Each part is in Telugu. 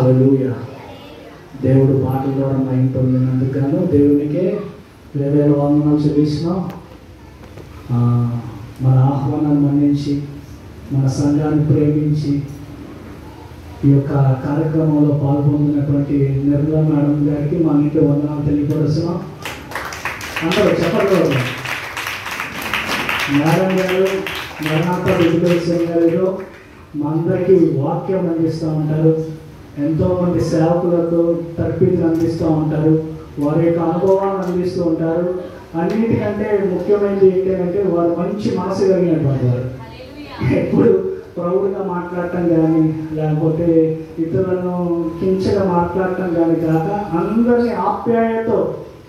హల్లెలూయా. దేవుడు పాటల ద్వారా మా ఇంట్లో ఉన్నందుకు గాను దేవునికే వేవేల వందనాలు చెల్లిస్తున్నాం. మన ఆహ్వానాన్ని మన్నించి మన సంఘాన్ని ప్రేమించి ఈ యొక్క కార్యక్రమంలో పాల్గొంటున్నటువంటి నిర్మలా మేడం గారికి మా ఇంట్లో వందనాలు తెలియపరుస్తున్నాం. అందరూ చెప్పగలరు. మేడం గారు మరణాత ఎడ్యుకేషన్ గారిలో మా అందరికీ వాక్యం అందిస్తూ ఉంటారు. ఎంతోమంది సేవకులకు తర్ఫీదులు అందిస్తూ ఉంటారు. వారి యొక్క అనుభవాలను అందిస్తూ ఉంటారు. అన్నిటికంటే ముఖ్యమైనది ఏంటంటే వారు మంచి మనసు కలిగినటువంటి వారు. ఎప్పుడు ప్రౌడ్గా మాట్లాడటం కానీ లేకపోతే ఇతరులను కించగా మాట్లాడటం కానీ కాక అందరినీ ఆప్యాయతతో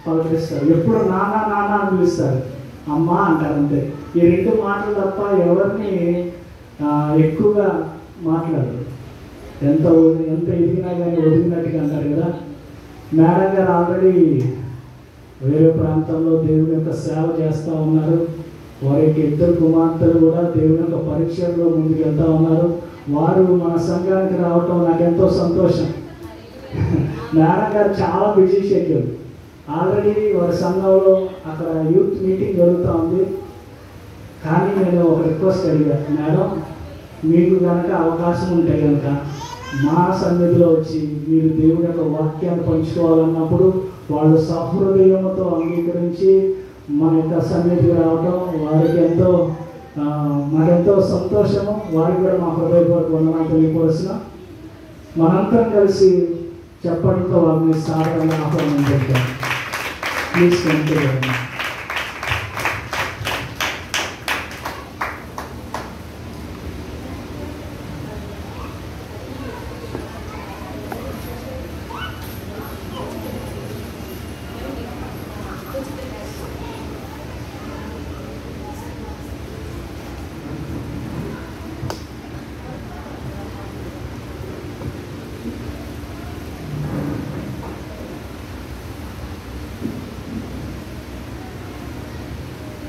పలకరిస్తారు. ఎప్పుడు నాన్న నాన్న అని పిలుస్తారు, అమ్మ అంటారు, అంతే. ఈ రెండు మాటలు తప్ప ఎవరిని ఎక్కువగా మాట్లాడరు. ఎంత ఎదిగినా కానీ ఒదిగినట్టుగా అంటారు కదా. మేడం గారు ఆల్రెడీ వేరే ప్రాంతంలో దేవుని యొక్క సేవ చేస్తూ ఉన్నారు. వారి యొక్క ఇద్దరు కుమార్తెలు కూడా దేవుని యొక్క పరీక్షల్లో ముందుకు వెళ్తూ ఉన్నారు. వారు మన సంఘానికి రావటం నాకు ఎంతో సంతోషం. మేడం గారు చాలా బిజీ షెడ్యూల్. ఆల్రెడీ వారి సంఘంలో అక్కడ యూత్ మీటింగ్ జరుగుతూ ఉంది. కానీ నేను ఒక రిక్వెస్ట్ అడిగాను, మేడం మీకు కనుక అవకాశం ఉంటే కనుక మా సన్నిధిలో వచ్చి మీరు దేవుని యొక్క వాక్యాన్ని పంచుకోవాలన్నప్పుడు వాళ్ళు సహృదయంతో అంగీకరించి మన యొక్క సన్నిధికి రావటం వారికి ఎంతో మాకెంతో సంతోషము. వారికి కూడా మా హృదయపూర్వక వందనాలు తెలియపరుస్తున్నాం. మనందరం కలిసి చెప్పడంతో వారిని సాధారణంగా ఆహ్వానం చేద్దాం. Please continue.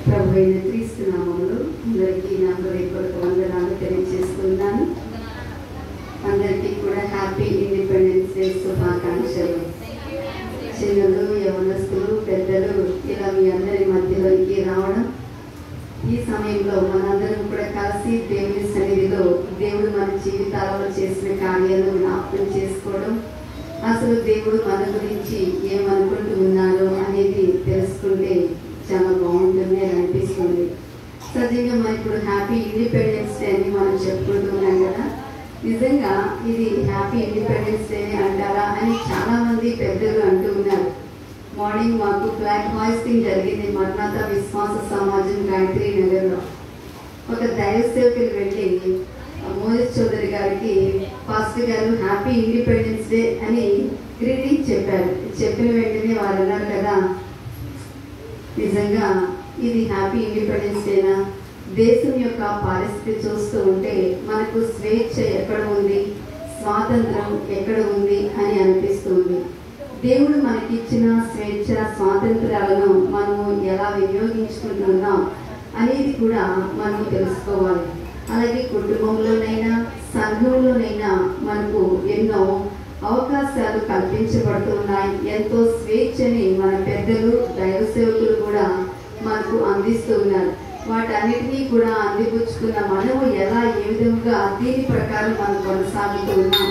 ప్రభువైన క్రీస్తు నామములో అందరికీ నా హృదయపూర్వక వందనాలు తెలియజేస్తున్నాను. అందరికీ కూడా హ్యాపీ ఇండిపెండెన్స్ డే శుభాకాంక్షలు. చిన్నలు, యవనస్తులు, పెద్దలు ఇలా మీ అందరి మధ్యలోకి రావడం, ఈ సమయంలో మనందరం కూడా కలిసి దేవుని సన్నిధిలో దేవుడు మన జీవితాలలో చేసిన కార్యాలను జ్ఞాపకం చేసుకోవడం, అసలు దేవుడు మన గురించి ఏమనుకుంటూ ఉన్నారో అనేది తెలుసుకుంటే చాలా బాగుంటుంది అని అనిపిస్తుంది. సహజంగా మనం ఇప్పుడు హ్యాపీ ఇండిపెండెన్స్ డే అని మనం చెప్పుకుంటూ ఉన్నాం కదా. నిజంగా ఇది హ్యాపీ ఇండిపెండెన్స్ డే అంటారా అని చాలామంది పెద్దలు అంటూ ఉన్నారు. మార్నింగ్ మాకు ఫ్లాగ్ హాయిస్టింగ్ జరిగింది మరణాత విశ్వాస సమాజం గాయత్రి నగర్లో. ఒక దైవ సేవకులు వెళ్ళి మోహిత్ చౌదరి గారికి పాస్టర్ గారు హ్యాపీ ఇండిపెండెన్స్ డే అని గ్రీటింగ్ చెప్పారు. చెప్పిన వెంటనే వారు అన్నారు కదా, నిజంగా ఇది హ్యాపీ ఇండిపెండెన్స్ డేనా? దేశం యొక్క పరిస్థితి చూస్తూ ఉంటే మనకు స్వేచ్ఛ ఎక్కడ ఉంది, స్వాతంత్రం ఎక్కడ ఉంది అని అనిపిస్తుంది. దేవుడు మనకిచ్చిన స్వేచ్ఛ స్వాతంత్రాలను మనము ఎలా వినియోగించుకుంటున్నాం అనేది కూడా మనం తెలుసుకోవాలి. అలాగే కుటుంబంలోనైనా సంఘంలోనైనా మనకు ఎన్నో అవకాశాలు కల్పించబడుతున్నాయి. ఎంతో స్వేచ్ఛని మన పెద్దలు, దైవ సేవకులు కూడా మనకు అందిస్తూ ఉన్నారు. వాటన్నిటినీ కూడా అందిపుచ్చుకున్న మనము ఎలా ఏ విధంగా దీని ప్రకారం మనం కొనసాగుతూ ఉన్నాం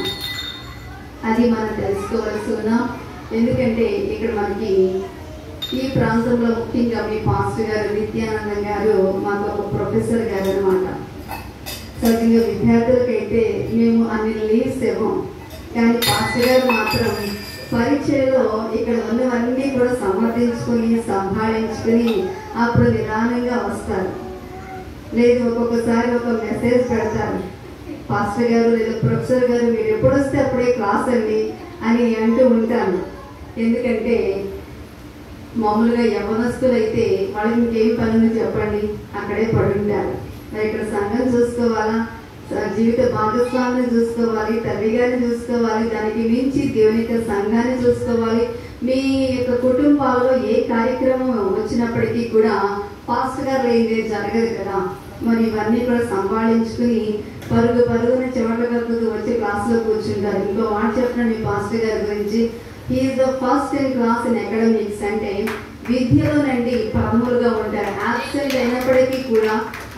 అది మనం తెలుసుకోవాల్సి ఉన్నాం. ఎందుకంటే ఇక్కడ మనకి ఈ ప్రాంతంలో ముఖ్యంగా మీ పాస్టర్ గారు నిత్యానందం గారు మాకు ఒక ప్రొఫెసర్ గారు అనమాట. సహజంగా విద్యార్థులకైతే మేము అన్ని లీవ్స్ ఇవ్వం, కానీ పాస్టర్ గారు మాత్రం పరీక్షలో ఇక్కడ ఉన్నవన్నీ కూడా సమర్థించుకొని సంభాళించుకొని అప్పుడు నిదానంగా వస్తారు. లేదు ఒక్కొక్కసారి ఒక మెసేజ్ పెడతారు, పాస్టర్ గారు లేదా ప్రొఫెసర్ గారు మీరు ఎప్పుడు వస్తే అప్పుడే క్లాస్ అండి అని అంటూ ఉంటాను. ఎందుకంటే మామూలుగా యవనస్తులు అయితే వాళ్ళకి ఇంకేం పనులు చెప్పండి, అక్కడే పడుంటారు. ఇక్కడ సంఘం చూసుకోవాలా, జీవిత భాగస్వామిని చూసుకోవాలి, తల్లి గారిని చూసుకోవాలి, దానికి మించి దేవుని యొక్క సంఘాన్ని చూసుకోవాలి. మీ యొక్క కుటుంబాల్లో ఏ కార్యక్రమం వచ్చినప్పటికీ కూడా పాస్టర్ గారు లేనిదే జరగదు కదా. మరి ఇవన్నీ కూడా సంభాళించుకుని పరుగు పరుగున చెమటలు కలుగుతూ వచ్చి క్లాస్లో కూర్చుంటారు. ఇంకో మాట చెప్పిన మీ పాస్టర్ గారి గురించి, he is the first in class in academics. అంటే విద్యలోనండి ప్రథములుగా ఉంటారు. యాబ్సెంట్ అయినప్పటికీ కూడా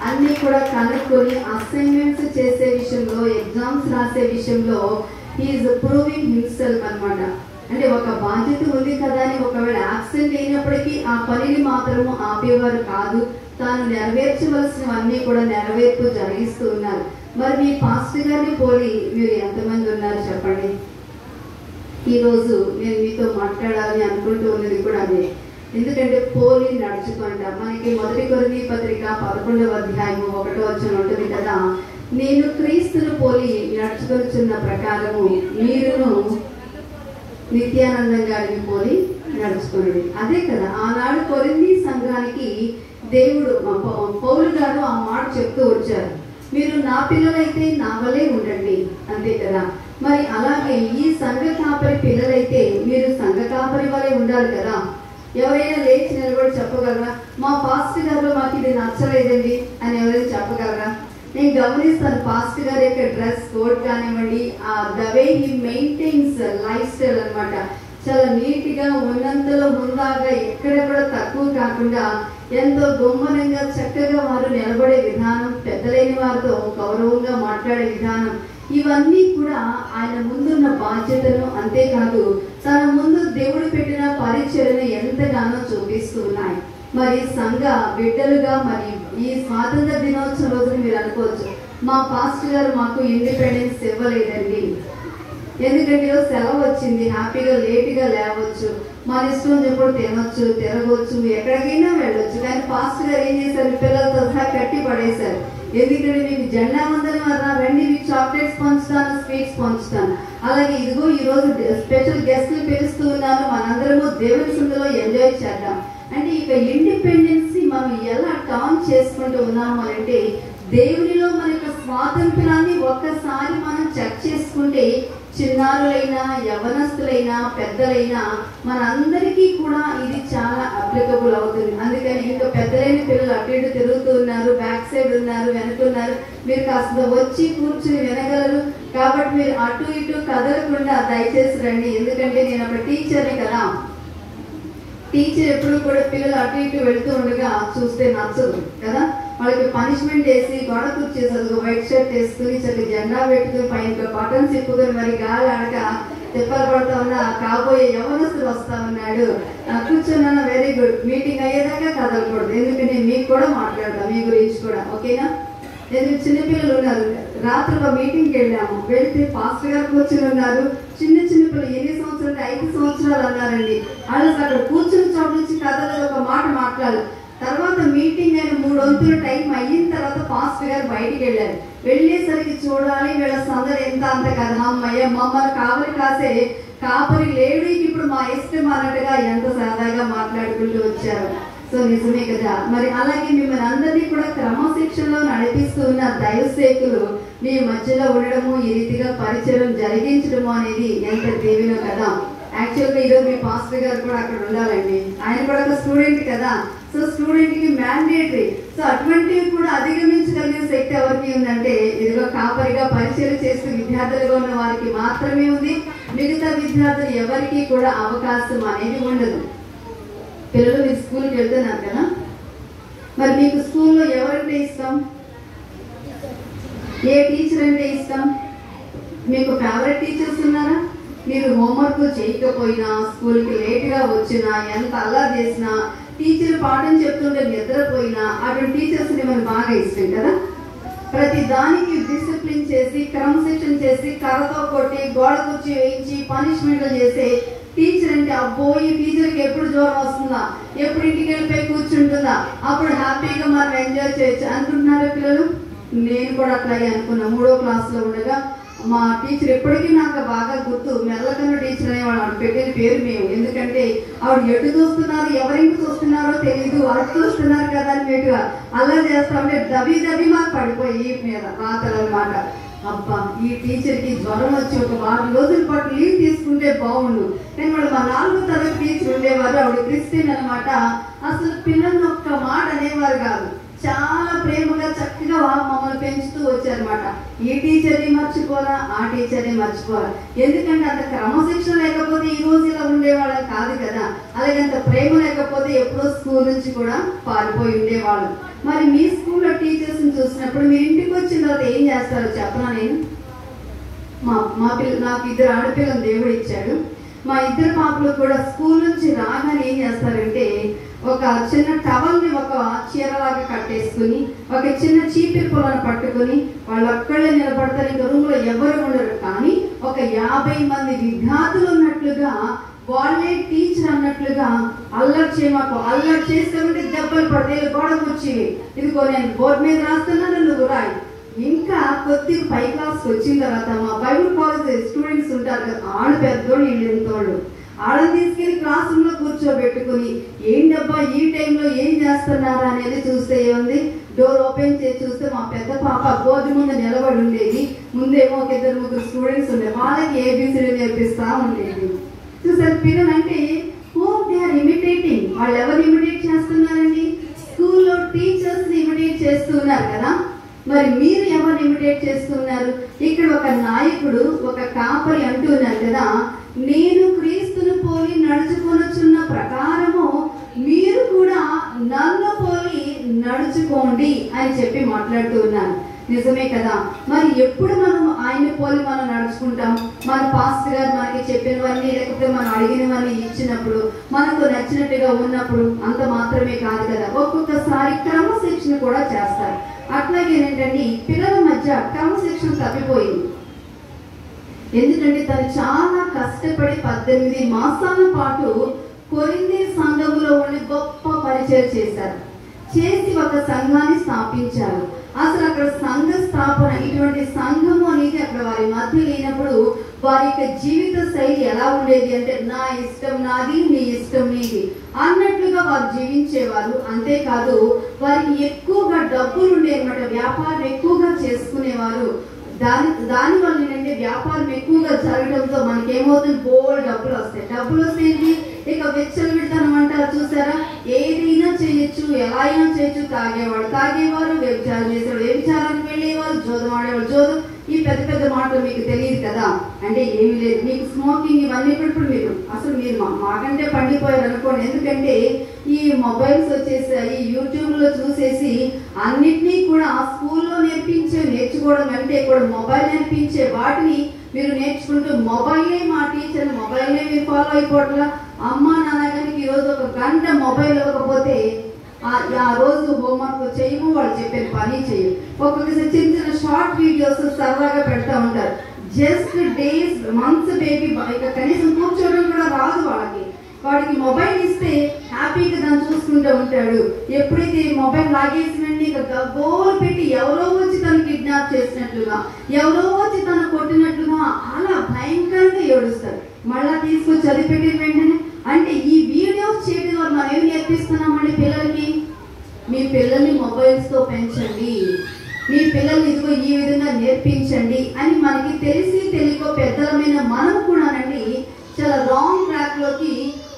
అన్నీ కూడా కనుక్కొని అసైన్మెంట్స్ చేసే విషయంలో, ఎగ్జామ్స్ రాసే విషయంలో హీఈస్ ప్రూవింగ్ హిమ్సెల్ఫ్ అనమాట. అంటే ఒక బాధ్యత ఉంది కదా అని ఒకవేళ యాబ్సెంట్ అయినప్పటికీ ఆ పనిని మాత్రము ఆపేవారు కాదు. తాను నెరవేర్చవలసినవన్నీ కూడా నెరవేర్పు జరిగిస్తూ ఉన్నారు. మరి మీ పాస్టర్ గారిని పోలి మీరు ఎంతమంది ఉన్నారు చెప్పండి. ఈరోజు నేను మీతో మాట్లాడాలని అనుకుంటూ ఉన్నది కూడా అదే. ఎందుకంటే పోలి నడుచుకుంట మనకి 1 కొరింథీ పత్రిక 11వ అధ్యాయము 1వ వచనం ఉంటుంది కదా, నేను క్రీస్తును పోలి నడుచుకొనుచున్న ప్రకారము మీరును నిత్యానందం గారిని పోలి నడుచుకున్నాడు. అదే కదా ఆనాడు కొరింథీ సంఘానికి దేవుడు పౌలు గారు ఆ మాట చెప్తూ వచ్చారు, మీరు నా పిల్లలైతే నా వలే ఉండండి, అంతే కదా. మరి అలాగే ఈ సంఘ కాపరి పిల్లలైతే మీరు సంఘ కాపరి వలే ఉండాలి కదా. ఎవరైనా లేచి నిలబడి చెప్పగలరా, మా పాస్టర్ గారు మాకు ఇది నచ్చలేదండి అని ఎవరైనా చెప్పగలరా? నేను గమనిస్తాను పాస్టర్ గారి యొక్క డ్రెస్ కోడ్ కానివ్వండి, the way he maintains life style అనమాట. చాలా నీట్గా ఉన్నంతలో ముందాగా ఎక్కడ కూడా తక్కువ కాకుండా ఎంతో గుమ్మనంగా చక్కగా వారు నిలబడే విధానం, పెద్దలైన వారితో గౌరవంగా మాట్లాడే విధానం, ఇవన్నీ కూడా ఆయన ముందున్న బాధ్యతను, అంతేకాదు తన ముందు దేవుడు పెట్టిన పరిచయను ఎంతగానో చూపిస్తూ ఉన్నాయి. మరి సంఘ బిడ్డలుగా మరి ఈ స్వాతంత్ర దినోత్సవం రోజున మీరు అనుకోవచ్చు, మా పాస్టర్ గారు మాకు ఇండిపెండెన్స్ ఇవ్వలేదండి, ఎందుకంటే సెలవు వచ్చింది, హ్యాపీగా లేట్గా లేవచ్చు, మన ఇష్టం ఎప్పుడు తినొచ్చు, తిరగవచ్చు, ఎక్కడికైనా వెళ్ళొచ్చు. కానీ పాస్టర్ గారు ఏం చేశారు, పిల్లలతో సహా కట్టి పడేశారు. ఎందుకంటే మీకు జెండా వందనం అలా రండి, మీకు చాక్లెట్స్ పంచుతాను, స్వీట్స్ పంచుతాను, అలాగే ఇదిగో ఈరోజు స్పెషల్ గెస్ట్లు పిలుస్తూ ఉన్నాను, మనందరము దేవుని సందులో ఎంజాయ్ చేద్దాం. అంటే ఇక ఇండిపెండెన్సీ మనం ఎలా టర్న్ చేసుకుంటూ ఉన్నాము అంటే, దేవునిలో మన యొక్క స్వాతంత్రాన్ని ఒక్కసారి మనం చెక్ చేసుకుంటే చిన్నారులైనా యవనస్తులైనా పెద్దలైనా మనందరికీ కూడా ఇది చాలా అప్లికబుల్ అవుతుంది. అందుకని ఇంకా పెద్దలైన పిల్లలు అటు ఇటు తిరుగుతూ ఉన్నారు, బ్యాక్ సైడ్ ఉన్నారు, వెనుకున్నారు, మీరు కాస్త వచ్చి కూర్చుని వినగలరు. కాబట్టి మీరు అటు ఇటు కదలకుండా దయచేసి రండి. ఎందుకంటే నేను ఒక టీచర్ని కదా, టీచర్ ఎప్పుడు కూడా పిల్లలు అటు ఇటు వెళుతూ ఉండగా చూస్తే నచ్చదు కదా. వాళ్ళకి పనిష్మెంట్ వేసి గొడ కూర్చేసి వైట్ షర్ట్ వేసుకుని చక్కగా జెండా పెట్టుకుని పైన బటన్స్ తిప్పుకొని మరి గాలి ఆడక తిప్పలు పడతా ఉన్న కాబోయే యవనస్తులు వస్తా ఉన్నాడు, కూర్చున్నాను, వెరీ గుడ్, మీటింగ్ అయ్యేదాకా కదలకూడదు. ఎందుకంటే మీకు కూడా మాట్లాడతాం మీ గురించి కూడా, ఓకేనా. ఎందుకు చిన్నపిల్లలు ఉన్నారు, రాత్రి ఒక మీటింగ్కి వెళ్ళాము, వెళితే పాస్టర్ గారు కూర్చుని ఉన్నారు, చిన్న పిల్లలు 8 సంవత్సరాలు 5 సంవత్సరాలు అన్నారండి. వాళ్ళు అక్కడ కూర్చుని చోటు నుంచి కథలో ఒక మాట మాట్లాడారు. తర్వాత మీటింగ్ అయిన 3 వంతుల టైం అయిన తర్వాత పాస్టర్ గారు బయటికి వెళ్ళారు. వెళ్ళేసరికి చూడాలి వీళ్ళ సందడి ఎంత అంత కదా, అమ్మయ్య మమ్మల్ని కాపరి కాసే కాపరి లేడు, ఇప్పుడు మా ఇష్టం అన్నట్టుగా ఎంత సరదాగా మాట్లాడుకుంటూ వచ్చారు. సో నిజమే కదా. మరి అలాగే మిమ్మల్ని అందరినీ కూడా క్రమశిక్షణలో నడిపిస్తూ ఉన్న దైవ సేవకులు మీ మధ్యలో ఉండడము, ఈ రీతిగా పరిచయం జరిగించడము అనేది ఎంత దీవెనో కదా. యాక్చువల్గా ఈరోజు మీ పాస్టర్ గారు కూడా అక్కడ ఉండాలండి, ఆయన కూడా ఒక స్టూడెంట్ కదా. సో స్టూడెంట్కి మ్యాండేటరీ. సో అటువంటివి కూడా అధిగమించగలిగిన శక్తి ఎవరికి ఉందంటే, ఇదిగో కాపరిగా పరిచయం చేస్తూ విద్యార్థులుగా ఉన్న వారికి మాత్రమే ఉంది. మిగతా విద్యార్థులు ఎవరికి కూడా అవకాశం అనేది ఉండదు. పిల్లలు మీరు స్కూల్కి వెళ్తున్నారు కదా, మరి మీకు స్కూల్లో ఎవరంటే ఇష్టం, ఏ టీచర్ అంటే ఇష్టం, మీకు ఫేవరెట్ టీచర్స్ ఉన్నారా? మీరు హోంవర్క్ చేయకపోయినా, స్కూల్కి లేట్గా వచ్చినా, ఎంత అలా చేసినా, టీచర్ పాఠం చెప్తుంటే నిద్రపోయినా, అటువంటి టీచర్స్ని మనకు బాగా ఇష్టం కదా. ప్రతి దానికి డిసిప్లిన్ చేసి, క్రమశిక్షణ చేసి, కర్రతో కొట్టి, గోడ కుర్చీ వేయించి పనిష్మెంట్లు చేసే టీచర్ అంటే అబ్బో ఈ టీచర్కి ఎప్పుడు జ్వరం వస్తుందా, ఎప్పుడు ఇంటికి వెళ్ళిపోయి కూర్చుంటుందా, అప్పుడు హ్యాపీగా మనం ఎంజాయ్ చేయొచ్చు అనుకుంటున్నారా పిల్లలు? నేను కూడా అట్లాగే అనుకున్నా. 3వ క్లాస్లో ఉండగా మా టీచర్ ఎప్పటికీ నాకు బాగా గుర్తు, మెల్లకన్న టీచర్ అనేవాళ్ళు, ఆవిడ పెట్టిన పేరు మేము. ఎందుకంటే ఆవిడ ఎటు చూస్తున్నారు, ఎవరింటి చూస్తున్నారో తెలీదు, అటు చూస్తున్నారు కదా అని మీకు అలా చేస్తా ఉంటే దబి మాకు పడిపోయి మీద రాతలు అనమాట. అబ్బా ఈ టీచర్కి జ్వరం వచ్చి ఒక 4 రోజుల పాటు లీవ్ తీసుకుంటే బాగుండు. కానీ వాళ్ళు మా 4వ తరగతి టీచర్ ఉండేవారు, ఆవిడ క్రిస్టియన్ అనమాట. అసలు పిల్లల్ని ఒక్క మాట అనేవారు కాదు. చాలా ప్రేమగా చక్కగా మమ్మల్ని పెంచుతూ వచ్చారనమాట. ఈ టీచర్ని మర్చిపోరా, ఆ టీచర్ని మర్చిపోరా. ఎందుకంటే అంత క్రమశిక్షణ లేకపోతే ఈ రోజు ఇలా ఉండేవాళ్ళం కాదు కదా. అలాగే అంత ప్రేమ లేకపోతే ఎప్పుడో స్కూల్ నుంచి కూడా పారిపోయి ఉండేవాళ్ళం. మరి మీ స్కూల్లో టీచర్స్ని చూసినప్పుడు మీరు ఇంటికి వచ్చిన తర్వాత ఏం చేస్తారో చెప్పనా నేను? నాకు 2 ఆడపిల్లలు దేవుడు ఇచ్చాడు. మా 2 పాపలు కూడా స్కూల్ నుంచి రాగానే ఏం చేస్తారంటే ఒక చిన్న టవల్ని ఒక చీరలాగా కట్టేసుకుని ఒక చిన్న చీపిరి పొలను పట్టుకుని వాళ్ళు అక్కడే నిలబడతారు. ఇంకా రూమ్ లో ఎవరు ఉండరు. కానీ ఒక 50 మంది విద్యార్థులు ఉన్నట్లుగా వాళ్ళే టీచర్ అన్నట్లుగా అల్లరి చేస్తే దెబ్బలు పడతాయి, గోడ కూర్చివి. ఇదిగో నేను బోర్డు మీద రాస్తున్నాను, నువ్వు రాయి. ఇంకా కొద్దిగా పై క్లాస్కి వచ్చిన తర్వాత మా బైబుల్ కాలేజ్ స్టూడెంట్స్ ఉంటారు కదా, ఆడ పెద్దోళ్ళు వీళ్ళు ఎంతోళ్ళు, ఆడని తీసుకెళ్లి క్లాస్ రూమ్ లో కూర్చోబెట్టుకుని ఏంటబ్బా ఈ టైంలో ఏం చేస్తున్నారా అనేది చూస్తే ఏముంది, డోర్ ఓపెన్ చేసి చూస్తే మా పెద్ద పాప బోర్డు ముందు నిలబడి ఉండేది. ముందేమో ఒక 2-3 స్టూడెంట్స్ ఉండే, వాళ్ళకి ఏబిసిడి నేర్పిస్తా ఉండేది. చూసారు పిల్లలు అంటే దే ఆర్ ఇమిటేటింగ్. వాళ్ళు ఎవరు ఇమిటేట్ చేస్తున్నారండి? స్కూల్లో టీచర్స్ ని ఇమిటేట్ చేస్తున్నారు కదా. మరి మీరు ఎవరు ఇమిటేట్ చేస్తున్నారు? ఇక్కడ ఒక నాయకుడు, ఒక కాపరి అంటున్నారు కదా, నేను క్రీస్తును పోలి నడుచుకొనుచున్న ప్రకారము మీరు కూడా నన్ను పోలి నడుచుకోండి అని చెప్పి మాట్లాడుతూ ఉన్నారు. నిజమే కదా. మరి ఎప్పుడు మనం ఆయన పోలి మనం నడుచుకుంటాం? మన పాస్టర్ గారు మనకి చెప్పినవన్నీ లేకపోతే మనం అడిగినవన్నీ ఇచ్చినప్పుడు, మనకు నచ్చినట్టుగా ఉన్నప్పుడు అంత మాత్రమే కాదు కదా, ఒక్కొక్కసారి క్రమశిక్షణ కూడా చేస్తారు. అట్లాగే ఏంటంటే పిల్లల మధ్య క్రమశిక్షణ తప్పిపోయింది. ఎందుకంటే తను చాలా కష్టపడి 18 మాసాల పాటు కొరింథీ సంఘములో ఉండి గొప్ప పరిచయం చేశారు. చేసి ఒక సంఘాన్ని స్థాపించారు. అసలు అక్కడ సంఘ స్థాపన, ఇటువంటి సంఘము అనేది అక్కడ వారి మధ్య లేనప్పుడు వారి యొక్క జీవిత శైలి ఎలా ఉండేది అంటే నా ఇష్టం నాది, నీ ఇష్టం నీది అన్నట్లుగా వారు జీవించేవారు. అంతేకాదు వారికి ఎక్కువగా డబ్బులు ఉండేవి అన్నమాట. వ్యాపారం ఎక్కువగా చేసుకునేవారు. దాని వల్ల ఏంటంటే వ్యాపారం ఎక్కువగా జరగడంతో మనకేమవుతుంది, బోల్డ్ డబ్బులు వస్తాయి. డబ్బులు వస్తేంటి ఇక విచ్చలవిడతనం అంటారు చూసారా, ఏదైనా చేయొచ్చు, ఎలా అయినా చేయొచ్చు. తాగేవారు, వ్యభిచారం చేసేవాడు వ్యభిచారానికి వెళ్ళేవారు, జోదం ఆడేవాడు జోదం. ఈ పెద్ద పెద్ద మాటలు మీకు తెలియదు కదా. అంటే ఏమి లేదు, మీకు స్మోకింగ్ ఇవన్నీ ఇప్పుడు మీరు అసలు మీరు మాకంటే పండిపోయారు అనుకోండి. ఎందుకంటే ఈ మొబైల్స్ వచ్చేసాయి, యూట్యూబ్ లో చూసేసి అన్నిటినీ కూడా స్కూల్లో నేర్చుకోవడం అంటే కూడా మొబైల్ నేర్పించే వాటిని మీరు నేర్చుకుంటూ మొబైలే మా టీచర్, మొబైలే మీరు ఫాలో అయిపోవట్లా. అమ్మా నాన్నగారికి ఈరోజు 1 గంట మొబైల్ ఇవ్వకపోతే ఆ రోజు హోంవర్క్ చేయము, వాళ్ళు చెప్పిన పని చేయము. ఒక్కొక్కసారి చిన్న చిన్న షార్ట్ వీడియోస్ సరదాగా పెడతా ఉంటారు. జస్ట్ డేస్ మంత్స్ బేబీ ఇక కనీసం కూర్చోవడం కూడా రాదు వాళ్ళకి. వాడికి మొబైల్ ఇస్తే హ్యాపీగా దాన్ని చూసుకుంటూ ఉంటాడు. ఎప్పుడైతే మొబైల్ లాగేసినండి ఇక గోల్ పెట్టి ఎవరో వచ్చి తను కిడ్నాప్ చేసినట్లుగా, ఎవరో వచ్చి తను కొట్టినట్లుగా అలా భయంకరంగా ఏడుస్తారు. మళ్ళా తీసుకొచ్చి చదివిపెట్టిన వెంటనే అంటే ఈ వీడియోస్ చేయడం వల్ల మనం ఏం నేర్పిస్తున్నామండి పిల్లలకి? మీ పిల్లల్ని మొబైల్స్ తో పెంచండి, మీ పిల్లల్ని ఇదిగో ఈ విధంగా నేర్పించండి అని మనకి తెలిసి తెలియకో పెద్దలమైన మనం కూడానండి చాలా రాంగ్ ట్రాక్ లోకి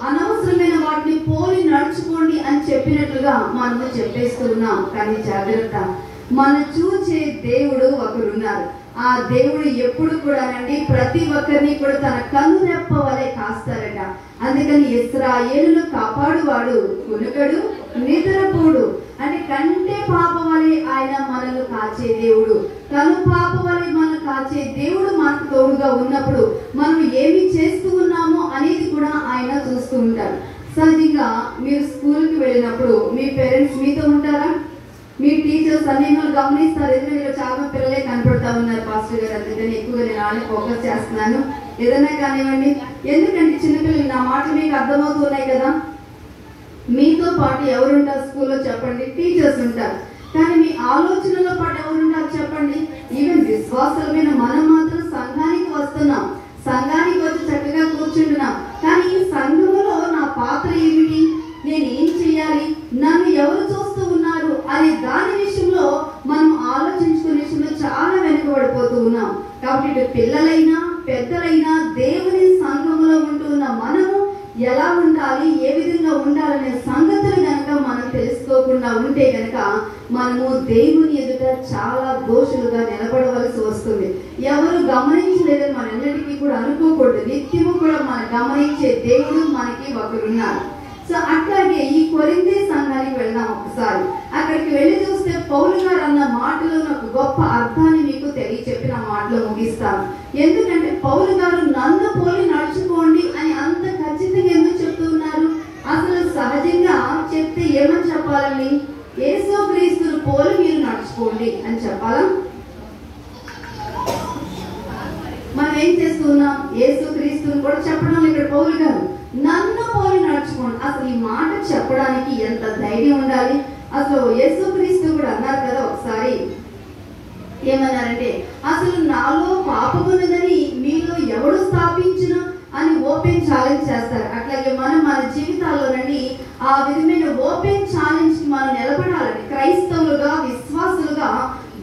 అనవసరమైన వాటిని పోలి నడుచుకోండి అని చెప్పినట్లుగా మనము చెప్పేస్తున్నాం. కానీ జాగ్రత్త, మనం చూచే దేవుడు ఒకరున్నారు. ఆ దేవుడు ఎప్పుడు కూడానండి ప్రతి ఒక్కరిని కూడా తన కనురెప్ప వలె కాస్తారట. అందుకని ఇశ్రాయేలును కాపాడువాడు కునుకడు నిద్రపోడు అంటే కంటే పాప వలె ఆయన మనల్ని కాచే దేవుడు, కను పాప వలె మనల్ని కాచే దేవుడు మనకు తోడుగా ఉన్నప్పుడు మనం ఏమి చేస్తూ ఉన్నామో అనేది కూడా ఆయన చూస్తూ ఉంటారు. సహజంగా మీరు స్కూల్కి వెళ్ళినప్పుడు మీ పేరెంట్స్ మీతో ఉంటారా? మీ టీచర్స్ అన్ని గమనిస్తారు. ఎందుకంటే చాలా పిల్లలే కనపడతా ఉన్నారు పాస్టర్ గారు, అందుకని ఎక్కువగా నేను వాళ్ళని ఫోకస్ చేస్తున్నాను. ఏదైనా కానివ్వండి, ఎందుకంటే చిన్నపిల్లలు నా మాటలు మీకు అర్థమవుతున్నాయి కదా. మీతో పాటు ఎవరుంటారు స్కూల్లో చెప్పండి? టీచర్స్ ఉంటారు. కానీ మీ ఆలోచనలో పాటు ఎవరుంటారు చెప్పండి? ఈవెన్ విశ్వాసమైన మనం మాత్రం సంఘానికి వస్తున్నాం, సంఘానికి వచ్చి చక్కగా కూర్చుంటున్నాం. కానీ ఈ సంఘములో నా పాత్ర ఏమిటి, నేను ఏం చేయాలి, నన్ను ఎవరు చూస్తూ ఉన్నారు అనే దాని విషయంలో మనం ఆలోచించుకునే విషయంలో చాలా వెనుకబడిపోతూ ఉన్నాం. కాబట్టి ఇటు పిల్లలైనా పెద్దలైనా దేవుని సంఘములో ఉంటున్న మనము ఎలా ఉండాలి, ఏ విధంగా ఉండాలనే సంగతులు కనుక మనం తెలుసుకోకుండా లేకుండా ఉంటే కనుక మనము దేవుని ఎదుట చాలా దోషులుగా నిలబడవలసి వస్తుంది. ఎవరు గమనించలేదని మన ఎన్నటికీ కూడా అనుకోకూడదు. నిత్యము కూడా మనం గమనించే దేవుడు మనకి ఒకరున్నారు. సో అట్లాగే ఈ కొరింథీ సంఘానికి వెళ్దాం ఒకసారి. అక్కడికి వెళ్ళి చూస్తే పౌలు గారు అన్న మాటలో ఒక గొప్ప అర్థాన్ని మీకు చెప్పిన మాటలో ముగిస్తాను. ఎందుకంటే పౌలు గారు నన్ను పోలి నడుచుకోండి అని అంత ఖచ్చితంగా ఎందుకు చెప్తూ ఉన్నారు? అసలు సహజంగా చెప్తే ఏమని చెప్పాలండి? యేసుక్రీస్తును పోలి మీరు నడుచుకోండి అని చెప్పాలా? మనం ఏం చేస్తున్నాం? యేసుక్రీస్తును కూడా చెప్పడం ఇక్కడ పౌలు గారు నన్ను పోలి నడుచుకోండి. అసలు ఈ మాట చెప్పడానికి ఎంత ధైర్యం ఉండాలి? అసలు యేసుక్రీస్తు కూడా అన్నారు కదా ఒకసారి, ఏమన్నారంటే అసలు నాలో పాపమున్నదని మీలో ఎవడు స్థాపించును అని ఓపెన్ ఛాలెంజ్ చేస్తారు. అట్లాగే మనం మన జీవితాల్లోనండి ఆ విధమైన ఓపెన్ ఛాలెంజ్ కి మనం నిలబడాలని, క్రైస్తవులుగా విశ్వాసులుగా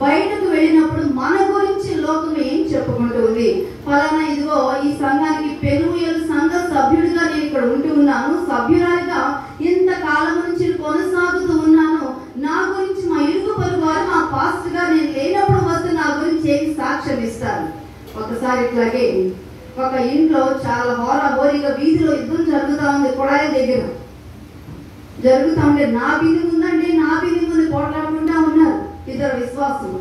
బయటకు వెళ్ళినప్పుడు మన గురించి లోకం ఏం చెప్పుకుంటుంది? ఫలానా ఇదిగో ఈ సంఘానికి పెనుయలు సంఘ సభ్యుడిగా నేను ఇక్కడ ఉంటూ ఉన్నాను, సభ్యురాలిగా ఇంత కాలం నుంచి కొనసాగుతూ ఉన్నాను, నా గురించి మా ఇరుగు పొరుగు వారు మా పాస్టర్ గా నేను లేనప్పుడు వస్తే నా గురించి ఏమి సాక్ష్యం ఇస్తారు? ఒకసారి ఇట్లాగే ఒక ఇంట్లో చాలా హోరాహోరీగా వీధిలో యుద్ధం జరుగుతా ఉంది. కొడాయి దగ్గర జరుగుతా ఉంటే నా వీధి ముందండి నా వీధి ముందు పోట్లాడుకుంటా ఉన్నారు ఇద్దరు విశ్వాసులు.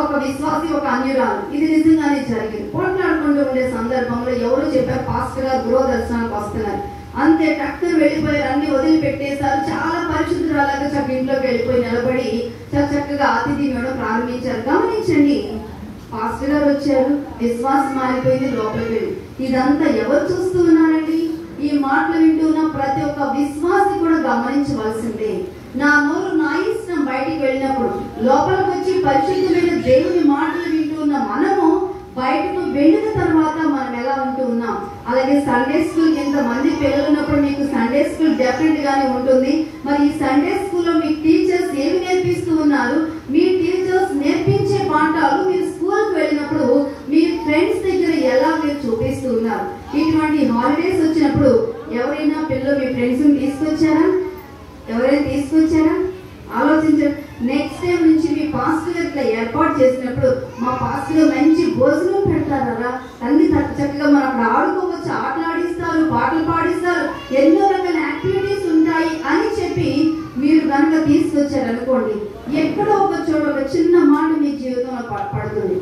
ఒక విశ్వాసి ఒక అన్యురాలు. ఇది నిజంగానే జరిగింది. పోట్లాడుకుంటూ ఉండే సందర్భంలో ఎవరో చెప్పారు పాస్టర్ గారు గృహ దర్శనానికి వస్తున్నారు. అంతే టక్కన వెళ్ళిపోయారు, అన్ని వదిలిపెట్టేశారు. చాలా పరిశుద్ధురాలాగా చక్క ఇంట్లోకి వెళ్ళిపోయి నిలబడి చక్కగా అతిథి ఇవ్వడం ప్రారంభించారు. గమనించండి, పాస్టర్ గారు వచ్చారు, విశ్వాసం మారిపోయింది, లోపలికి వెళ్ళి. ఇదంతా ఎవరు చూస్తూ ఉన్నారండి? ఈ మాటలు వింటూ ఉన్న ప్రతి ఒక్క విశ్వాసి కూడా గమనించవలసిందే. నా నోరు నా ఇష్టం బయటికి వెళ్ళినప్పుడు లోపలికి వచ్చి పరిశుద్ధమైన దేవుని మాటలు వింటూ ఉన్న మనము బయటకు వెళ్ళిన తర్వాత మనం ఎలా ఉంటూ ఉన్నాం? అలాగే సండే స్కూల్ ఎంతమంది పిల్లలు ఉన్నప్పుడు మీకు సండే స్కూల్ డెఫినెట్ గానే ఉంటుంది. మరి ఈ సండే స్కూల్లో మీ టీచర్స్ ఏమి నేర్పిస్తూ ఉన్నారు? మీ టీచర్స్ నేర్పించే పాఠాలు మీరు స్కూల్కి వెళ్ళినప్పుడు మీ ఫ్రెండ్స్ దగ్గర ఎలా మీరు చూపిస్తూ ఉన్నారు? ఇటువంటి హాలిడేస్ వచ్చినప్పుడు ఎవరైనా పిల్లలు మీ ఫ్రెండ్స్ తీసుకొచ్చారా? ఎవరైనా తీసుకొచ్చారా? ఆలోచించారు. నెక్స్ట్ టైం నుంచి మీ పాస్టర్ గారు ఇట్లా ఏర్పాటు చేసినప్పుడు మా పాస్టర్ గారు మంచి భోజనం పెడతారా, అన్ని చక్కగా మనం అక్కడ ఆడుకోవచ్చు, ఆటలాడిస్తారు, పాటలు పాడిస్తారు, ఎన్నో రకాల యాక్టివిటీస్ ఉంటాయి అని చెప్పి మీరు కనుక తీసుకొచ్చారు అనుకోండి, ఎక్కడో ఒక చోట ఒక చిన్న మాట మీ జీవితంలో పడుతుంది.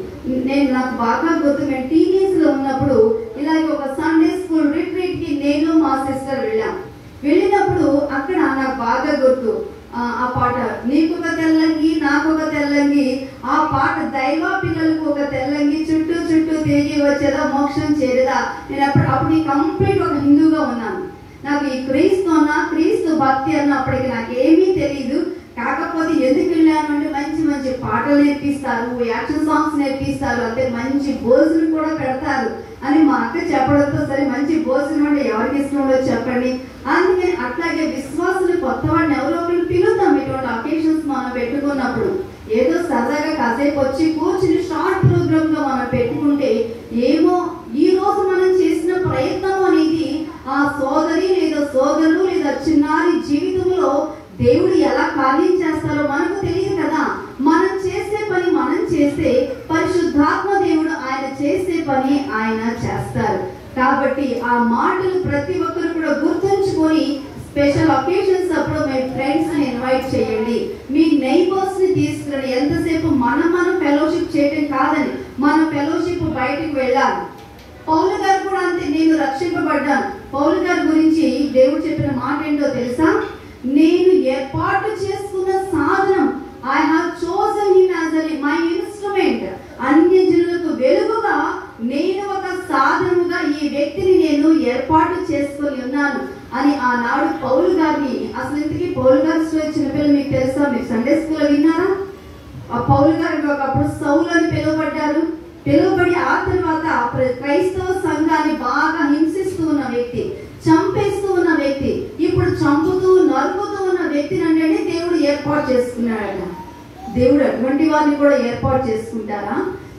నాకు బాగా గుర్తు, మేము టీనేజ్ లో ఉన్నప్పుడు ఇలాగే ఒక సండే స్కూల్ రిట్రీట్ కి నేను మా సిస్టర్ వెళ్ళినప్పుడు అక్కడ నాకు బాగా గుర్తు ఆ పాట, నీకొక తెల్లంగి నాకొక తెల్లంగి, ఆ పాట దైవ పిల్లలకు ఒక తెల్లంగి చుట్టూ చుట్టూ తిరిగి వచ్చేదా మోక్షం చేరేదా. నేను అప్పుడు కంప్లీట్ ఒక హిందూగా ఉన్నాను. నాకు ఈ క్రీస్తు భక్తి అన్న అప్పటికి నాకు ఏమీ తెలియదు. కాకపోతే ఎందుకు వెళ్ళాను అంటే మంచి మంచి పాటలు నేర్పిస్తారు, యాక్షన్ సాంగ్స్ నేర్పిస్తారు, అంటే మంచి భోజనం కూడా పెడతారు అని మా అక్క చెప్పడంతో సరే మంచి భోజనం అంటే ఎవరికి ఇష్టం ఉండదు చెప్పండి. అందుకని అట్లాగే విశ్వాసులు కొత్త వాడిని ఎవరో ఒకరు పిలుద్దాం. ఇటువంటి అకేషన్స్ మనం పెట్టుకున్నప్పుడు ఏదో సరదాగా కాసేపు వచ్చి కూర్చుని షార్ట్ ప్రోగ్రామ్ గా మనం పెట్టుకుంటే ఏమో ఈ రోజు మనం చేసిన ప్రయత్నం అనేది ఆ సోదరి లేదా సోదరుడు లేదా చిన్నారి జీవితంలో దేవుడు ఎలా కార్యం చేస్తారో మనకు తెలియదు కదా. మనం చేసే పని మనం చేస్తే పరిశుద్ధాత్మ దేవుడు ఆయన చేసే పని ఆయన చేస్తారు. కాబట్టి ఆ మాటలు ప్రతి ఒక్కరు కూడా గుర్తుంచుకొని స్పెషల్ అకేషన్స్ అప్పుడు మీ ఫ్రెండ్స్ ని ఇన్వైట్ చేయండి, మీ నైబర్స్ ని తీసుకురండి. ఎంతసేపు మనం ఫెలోషిప్ చేయడం కాదని మన ఫెలోషిప్ బయటకు వెళ్ళాలి. పౌలు గారు కూడా అంతే, నేను రక్షింపబడ్డాను. పౌలు గారి గురించి దేవుడు చెప్పిన మాట ఏంటో తెలుసా? నేను ఏర్పాటు చేసుకున్న సాధనం, I have chosen him as my instrument. అన్య జనులకు వెలుగుగా నేను ఒక సాధనముగా ఈ వ్యక్తిని నేను ఏర్పాటు చేసుకొని ఉన్నాను అని ఆనాడు పౌలు గారిని, అసలు ఇంతకీ పౌలు గారి చిన్నపిల్లలు మీకు తెలుసా? మీరు సండే స్కూల్లో విన్నారా? ఆ పౌలు గారికి ఒకప్పుడు సౌలు అని పిలువబడి ఆ తర్వాత క్రైస్తవ సంఘాన్ని బాగా హింసిస్తూ ఉన్న వ్యక్తి, చంపేస్తూ ఉన్న వ్యక్తి, ఇప్పుడు చంపుతూ నరుకుతూ ఉన్న వ్యక్తిని అంటే దేవుడు ఏర్పాటు చేసుకున్నాడట. దేవుడు అటువంటి వారిని కూడా ఏర్పాటు చేసుకుంటారా?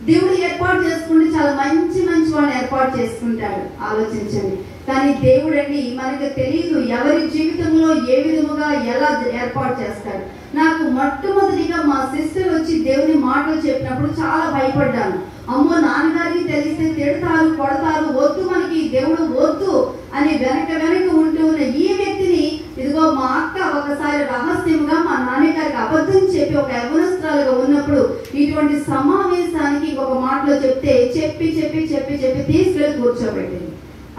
దేవుడు ఏర్పాటు చేసుకుంటే చాలా మంచి మంచి వాళ్ళని ఏర్పాటు చేసుకుంటాడు. ఆలోచించండి. కానీ దేవుడండి మనకు తెలియదు ఎవరి జీవితంలో ఏ విధముగా ఎలా ఏర్పాటు చేస్తాడు. నాకు మొట్టమొదటిగా మా సిస్టర్ వచ్చి దేవుని మాటలు చెప్పినప్పుడు చాలా భయపడ్డాను. అమ్మో, నాన్నగారికి తెలిస్తే తిడతారు, కొడతారు, వద్దు మనకి దేవుడు వద్దు అని వెనక ఉంటూ ఉన్న ఈ వ్యక్తిని ఇదిగో మా అక్క ఒకసారి రహస్యంగా మా నాన్నగారికి అబద్ధం చెప్పి ఒక యవ్వనస్తురాలుగా ఉన్నప్పుడు ఇటువంటి సమావేశానికి ఒక మాటలో చెప్తే చెప్పి తీసుకెళ్ళి కూర్చోబెట్టింది.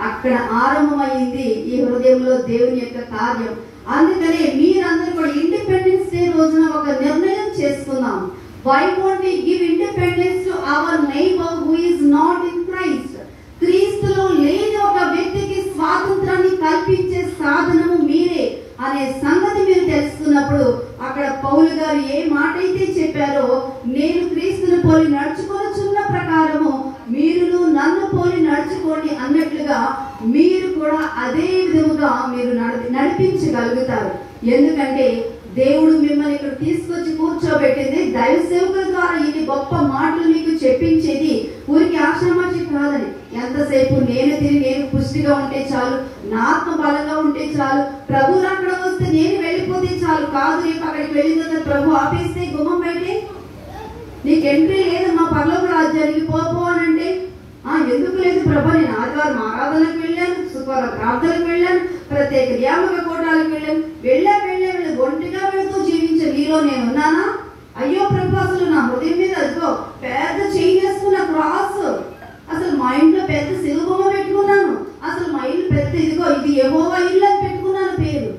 అక్కడ ఆరంభమైంది ఈ హృదయంలో దేవుని యొక్క కార్యం. అందుకనే మీరందరూ కూడా ఇండిపెండెన్స్ డే రోజున ఒక నిర్ణయం చేసుకుందాం. Why won't we give independence to our neighbor who is not in Christ? క్రీస్తులో లేని ఒక వ్యక్తికి స్వాతంత్రాన్ని కల్పించే సాధనము మీరే అనే సంగతి మీరు తెలుసుకున్నప్పుడు అక్కడ పౌలు గారు ఏ మాట అయితే చెప్పారో, నేను క్రీస్తును పోలి నడుచుకొనుచున్న ప్రకారము మీరును నన్ను పోలి నడుచుకోండి అన్నట్లుగా మీరు కూడా అదే విధముగా మీరు నడిపించగలుగుతారు. ఎందుకంటే దేవుడు మిమ్మల్ని ఇక్కడ తీసుకొచ్చి కూర్చోబెట్టింది దైవ సేవకుల ద్వారా ఇది గొప్ప మాటలు మీకు చెప్పించేది ఊరికి ఆషామాషి కాదని. ఎంతసేపు నేను పుష్టిగా ఉంటే చాలు, నా ఆత్మ బలంగా ఉంటే చాలు, ప్రభు అక్కడ వస్తే నేను వెళ్ళిపోతే చాలు కాదు. రేపు అక్కడికి వెళ్ళిన ప్రభు ఆపేస్తే గుమ్మం బయటే నీకు ఎంట్రీ లేదు మా పరలోక రాజ్యానికి పోపో అని అంటే ఎందుకు లేదు ప్రభు, నేను ఆదివారం ఆరాధనకు వెళ్ళాను, శుక్రవారం ప్రార్థనకు వెళ్ళాను, ప్రత్యేక నియామక కోటాలకు వెళ్ళాను, ఒంటిగా వెళుతూ జీవించే నీలో నేను ఉన్నానా? అయ్యో ప్రభు, అసలు నా హృదయం మీద అదిగో పెద్ద చేయి వేసుకున్న క్రాస్, అసలు మా ఇంట్లో పెద్ద శిలుబొమ్మ పెట్టుకున్నాను, అసలు మా ఇల్లు పెద్ద ఇదిగో ఇది యెహోవా ఇల్లు అని పెట్టుకున్నాను పేరు.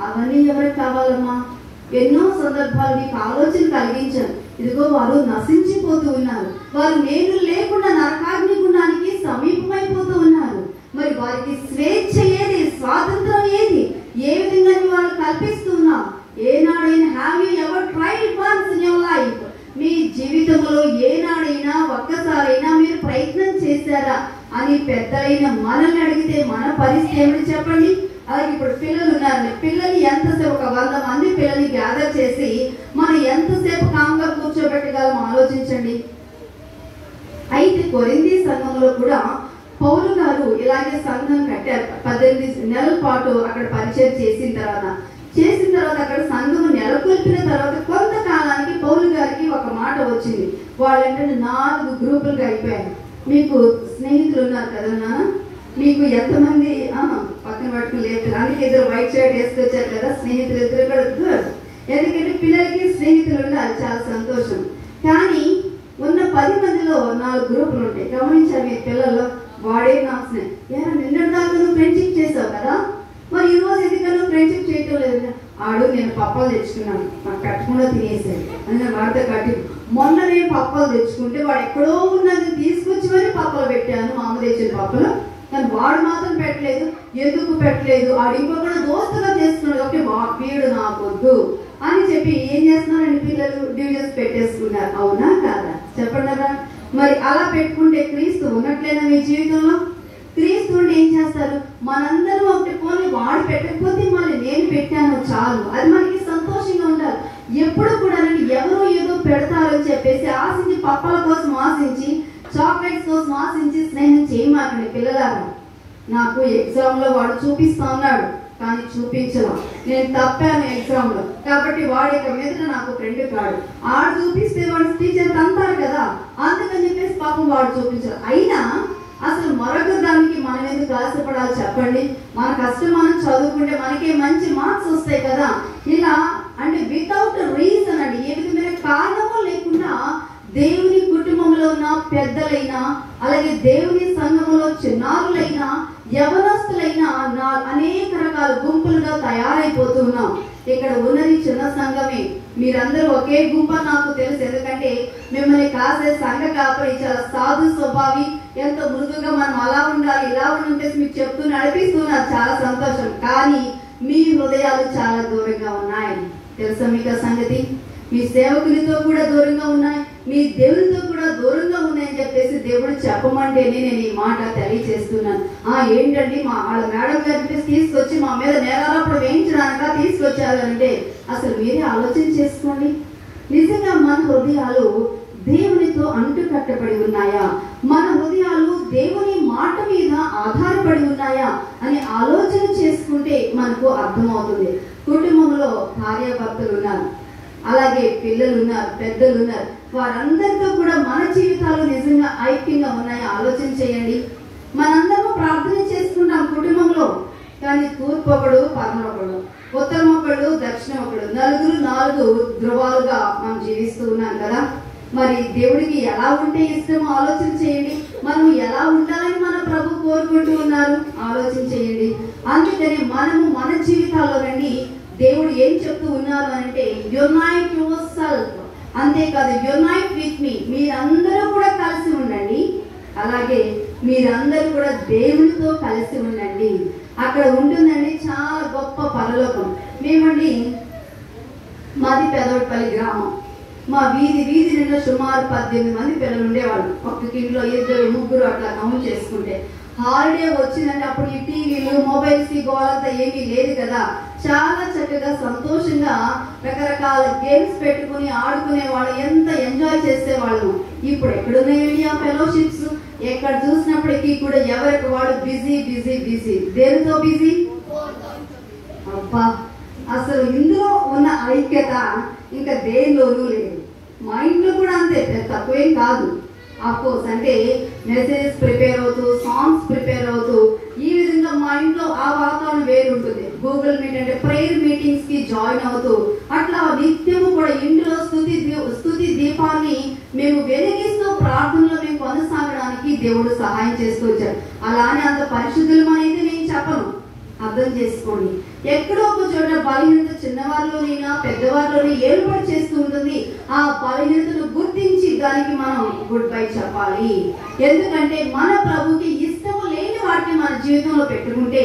అవన్నీ ఎవరికి కావాలమ్మా? ఎన్నో సందర్భాలు మీకు ఆలోచన కలిగించాను. ఇదిగో వారు నశించిపోతూ ఉన్నారు, వారు నేను లేకుండా నరకాగ్ని గుండానికి సమీపమైపోతూ ఉన్నారు. మరి వారికి స్వేచ్ఛ ఏది, స్వాతంత్రం ఏది, ఏ విధంగా వాళ్ళు కల్పిస్తున్నాం? ఏనాడైనా have you ever tried once in your life? మీ జీవితంలో ఏనాడైనా ఒక్కసారైనా మీరు ప్రయత్నం చేశారా అని పెద్దలైన మనల్ని అడిగితే మన పరిస్థితి ఏమిటి చెప్పండి? అలాగే ఇప్పుడు పిల్లలు ఉన్నారు, పిల్లల్ని ఎంతసేపు ఒక 100 మంది పిల్లల్ని గ్యాదర్ చేసి మనం ఎంతసేపు కామ్గా కూర్చోబెట్టగలం ఆలోచించండి. అయితే కొరింథీ సంఘంలో కూడా పౌలు గారు ఇలాగే సంఘం కట్టారు. 18 నెలల పాటు అక్కడ పరిచయం చేసిన తర్వాత అక్కడ సంఘం నెలకొల్పిన తర్వాత కొంతకాలానికి పౌలు గారికి ఒక మాట వచ్చింది. వాళ్ళంటే 4 గ్రూపులుగా అయిపోయారు. మీకు స్నేహితులు ఉన్నారు కదా నాన్న, మీకు ఎంతమంది పక్కన పట్టుకుని లేదు, అందుకే ఇద్దరు వైట్ షర్ట్ వేసుకొచ్చారు కదా స్నేహితులు ఇద్దరు కూడా గుడ్. ఎందుకంటే పిల్లలకి స్నేహితులు ఉండాలి, చాలా సంతోషం. కానీ ఉన్న 10 మందిలో 4 గ్రూపులు ఉంటాయి. గమనించారు మీ పిల్లల్లో? వాడే నా స్నేహితులు, నిన్నటి దాకా నువ్వు ఫ్రెండ్షిప్ చేసావు కదా, మరి ఈ రోజు ఎందుకని నువ్వు ఫ్రెండ్షిప్ చేయటం లేదు? ఆడు నేను పప్పాలు తెచ్చుకున్నాను, నాకు కట్టకుండా తినేసాడు అని వాడితో కట్టి, మొన్న నేను పప్పాలు తెచ్చుకుంటే వాడు ఎక్కడో ఉన్నది తీసుకొచ్చి మరి పప్పలు పెట్టాను, మా అమ్మ తెచ్చిన పప్పలు, కానీ వాడు మాత్రం పెట్టలేదు. ఎందుకు పెట్టలేదు? ఆడు ఇంకొకటి దోస్తుగా చేస్తున్నాడు కాబట్టి వీడు నాకొద్దు అని చెప్పి ఏం చేస్తున్నారండి పిల్లలు? డివిజన్స్ పెట్టేసుకున్నారు. అవునా కాదా చెప్పండి. మరి అలా పెట్టుకుంటే క్రీస్తు ఉన్నట్లేనా మీ జీవితంలో? క్రీస్తు ఉంటే ఏం చేస్తారు? మనందరూ ఒకటి పోనీ వాడు పెట్టకపోతే మళ్ళీ నేను పెట్టాను చాలు, అది మనకి సంతోషంగా ఉండాలి. ఎప్పుడు కూడా ఎవరో ఏదో పెడతారని చెప్పేసి ఆశించి, పప్పల కోసం ఆశించి, చాక్లెట్స్ కోసం ఆశించి స్నేహం చేయమాకండి పిల్లలారా. నాకు ఎగ్జామ్ లో వాడు చూపిస్తా ఉన్నాడు కానీ చూపించలా, నేను తప్పాను ఎగ్జామ్ లో కాబట్టి వాడి మీద నాకు ఫ్రెండ్ కాడు. ఆడు చూపిస్తే వాడు టీచర్ అంటారు కదా, అందుకని చెప్పేసి పాపం వాడు చూపించారు. అయినా అసలు మరొక దానికి మనం ఎందుకు ఆశపడాలి చెప్పండి? మన కష్టం మనం చదువుకుంటే మనకే మంచి మార్క్స్ వస్తాయి కదా. ఇలా అంటే వితౌట్ రీజన్ అండి, ఏ విధమైన కారణము లేకుండా దేవుని కుటుంబంలో ఉన్న పెద్దలైనా, అలాగే దేవుని సంఘంలో చిన్నారులైనా, యవనస్తులైనా అనేక రకాల గుంపులుగా తయారైపోతూ ఉన్నాం. ఇక్కడ ఉన్నది చిన్న సంఘమే, మీరందరూ ఒకే గుంపు నాకు తెలుసు. ఎందుకంటే మిమ్మల్ని కాసే సంఘ కాపరి చాలా సాధు స్వభావి, ఎంతో మృదుగా మనం అలా ఉండాలి ఇలా ఉంటే మీకు చెప్తూ నడిపిస్తున్నారు, చాలా సంతోషం. కానీ మీ హృదయాలు చాలా దూరంగా ఉన్నాయి తెలుసా మీకు ఆ సంగతి? మీ సేవకునితో కూడా దూరంగా ఉన్నాయి, మీ దేవునితో కూడా దూరంగా ఉన్నాయని చెప్పేసి దేవుడు చెప్పమంటేనే నేను ఈ మాట తెలియజేస్తున్నాను. ఏంటండి మా వాళ్ళ మేడం గారిని తీసుకొచ్చి మా మీద నేరారోపణ వేయించడానిక తీసుకొచ్చారు అంటే అసలు మీరే ఆలోచన చేసుకోండి. నిజంగా మన హృదయాలు దేవునితో అంటుకట్టబడి ఉన్నాయా? మన హృదయాలు దేవుని మాట మీద ఆధారపడి ఉన్నాయా అని ఆలోచన చేసుకుంటే మనకు అర్థమవుతుంది. కుటుంబంలో భార్యాభర్తలు ఉన్నారు, అలాగే పిల్లలు ఉన్నారు, పెద్దలు ఉన్నారు. వారందరితో కూడా మన జీవితాలు నిజంగా ఐక్యంగా ఉన్నాయా? ఆలోచన చేయండి. మనందరము ప్రార్థన చేసుకుంటాం కుటుంబంలో, కానీ తూర్పు ఒకడు, పడమర ఒకడు, ఉత్తరం ఒకడు, దక్షిణం ఒకడు, నలుగురు 4 ధ్రువాలుగా మనం జీవిస్తూ ఉన్నాం కదా. మరి దేవుడికి ఎలా ఉంటే ఇష్టమో ఆలోచన చేయండి. మనం ఎలా ఉండాలని మన ప్రభు కోరుకుంటూ ఉన్నారు, ఆలోచన చేయండి. అందుకని మనము మన జీవితాల్లోనండి దేవుడు ఏం చెప్తూ ఉన్నారు అంటే, యునైట్ యువర్ సెల్ఫ్, అంతేకాదు యునైట్ విత్ మీ, మీరందరూ కూడా కలిసి ఉండండి, అలాగే మీరందరూ కూడా దేవునితో కలిసి ఉండండి. అక్కడ ఉంటుందండి చాలా గొప్ప పరలోకం. మేమండి మాది పెదవటిపల్లి గ్రామం. మా వీధి నిండా సుమారు 18 మంది పిల్లలు ఉండేవాళ్ళు. ఒక్కొక్క ఇంట్లో 2, 3 అట్లా కౌంట్ చేసుకుంటే. హాలిడే వచ్చిందంటే అప్పుడు ఈ టీవీలు, మొబైల్స్, గోలంతా ఏమీ లేదు కదా. చాలా చక్కగా సంతోషంగా రకరకాల గేమ్స్ పెట్టుకుని ఆడుకునే వాళ్ళు, ఎంత ఎంజాయ్ చేసేవాళ్ళు. ఇప్పుడు ఎక్కడున్నాయండి ఆ ఫెలోషిప్స్? ఎక్కడ చూసినప్పటికీ కూడా ఎవరికి వాడు బిజీ బిజీ బిజీ. దేనితో బిజీ? అబ్బా, అసలు ఇందులో ఉన్న ఐక్యత ఇంకా దేనిలోనూ లేదు. మా ఇంట్లో కూడా అంతే, తక్కువేం కాదు. అఫ్కోర్స్ అంటే మెసేజెస్ ప్రిపేర్ అవుతూ, సాంగ్స్ ప్రిపేర్ అవుతూ, ఈ విధంగా మా ఇంట్లో ఆ వాతావరణం వేరు ఉంటుంది. గూగుల్ మీట్ అంటే ప్రేయర్ మీటింగ్స్ కి జాయిన్ అవుతూ, అట్లా నిత్యము కూడా ఇంట్లో స్తుతి దీపాన్ని మేము వెలిగిస్తూ ప్రార్థనలో మేము కొనసాగడానికి దేవుడు సహాయం చేస్తూ వచ్చారు. అలానే అంత పరిశుద్ధులం అనేది నేను చెప్పను, అర్థం చేసుకోండి. ఎక్కడో ఒక చోట బలహీనత చిన్నవారిలోనైనా పెద్దవారిలోనే ఏర్పాటు చేస్తూ ఉంటుంది. ఆ బలహీనతను గుర్తించి దానికి మనం గుడ్ బై చెప్పాలి. ఎందుకంటే మన ప్రభుకి ఇష్టము లేని వాటిని మన జీవితంలో పెట్టుకుంటే,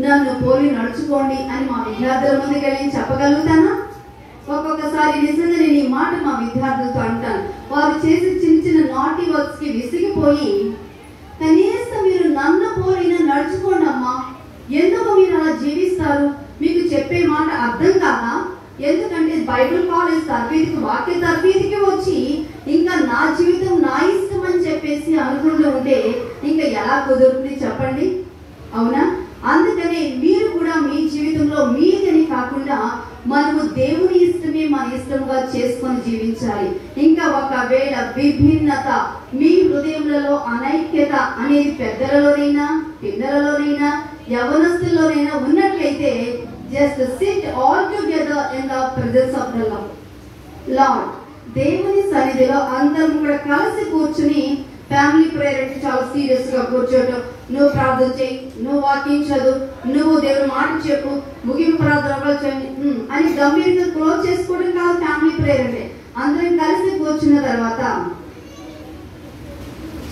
నన్ను పోలి నడుచుకోండి అని మా విద్యార్థుల ముందుకు వెళ్ళి చెప్పగలుగుతానా? ఒక్కొక్కసారి నిజంగా నేను ఈ మాట మా విద్యార్థులతో అంటాను. వారు చేసే చిన్న చిన్న నాటీ వర్క్స్ కి విసిగిపోయి, కనీసం మీరు నన్ను పోలిన నడుచుకోండి అమ్మా, ఎందుకు మీరు అలా జీవిస్తారు? మీకు చెప్పే మాట అర్థం కాదా? ఎందుకంటే బైబిల్ కాలేజ్ తరబీతికి, వాక్య తరబీతికి వచ్చి ఇంకా నా జీవితం నా ఇష్టం అని చెప్పేసి అనుకుంటూ ఉంటే ఇంకా ఎలా కుదురుతుంది చెప్పండి? అవునా? అందుకనే మీరు కూడా మీ జీవితంలో మీదని కాకుండా మనము దేవుని ఇష్టమే మన ఇష్టంగా చేసుకొని జీవించాలి. ఇంకా ఒకవేళ విభిన్నత మీ హృదయంలో, అనైక్యత అనేది పెద్దలలోనైనా పిల్లలలోనైనా యవనస్తుల్లోనైనా ఉన్నట్లయితే, just SIT all together in the presence of the lord. దేవుని సన్నిధిలో అందరం కూడా కలిసి కూర్చుని, ఫ్యామిలీ ప్రేయర్ అంటే చాలా సీరియస్ గా కూర్చోటం, నువ్వు ప్రార్థన చేయి, నువ్వు వాక్యం చదువు, నువ్వు దేవుని మాట చెప్పు, ముగింపు ప్రార్థన చేయండి అని గంభీరంగా క్లోజ్ చేసుకోవడం కాదు ఫ్యామిలీ ప్రేయర్ అంటే. అందరం కలిసి కూర్చున్న తర్వాత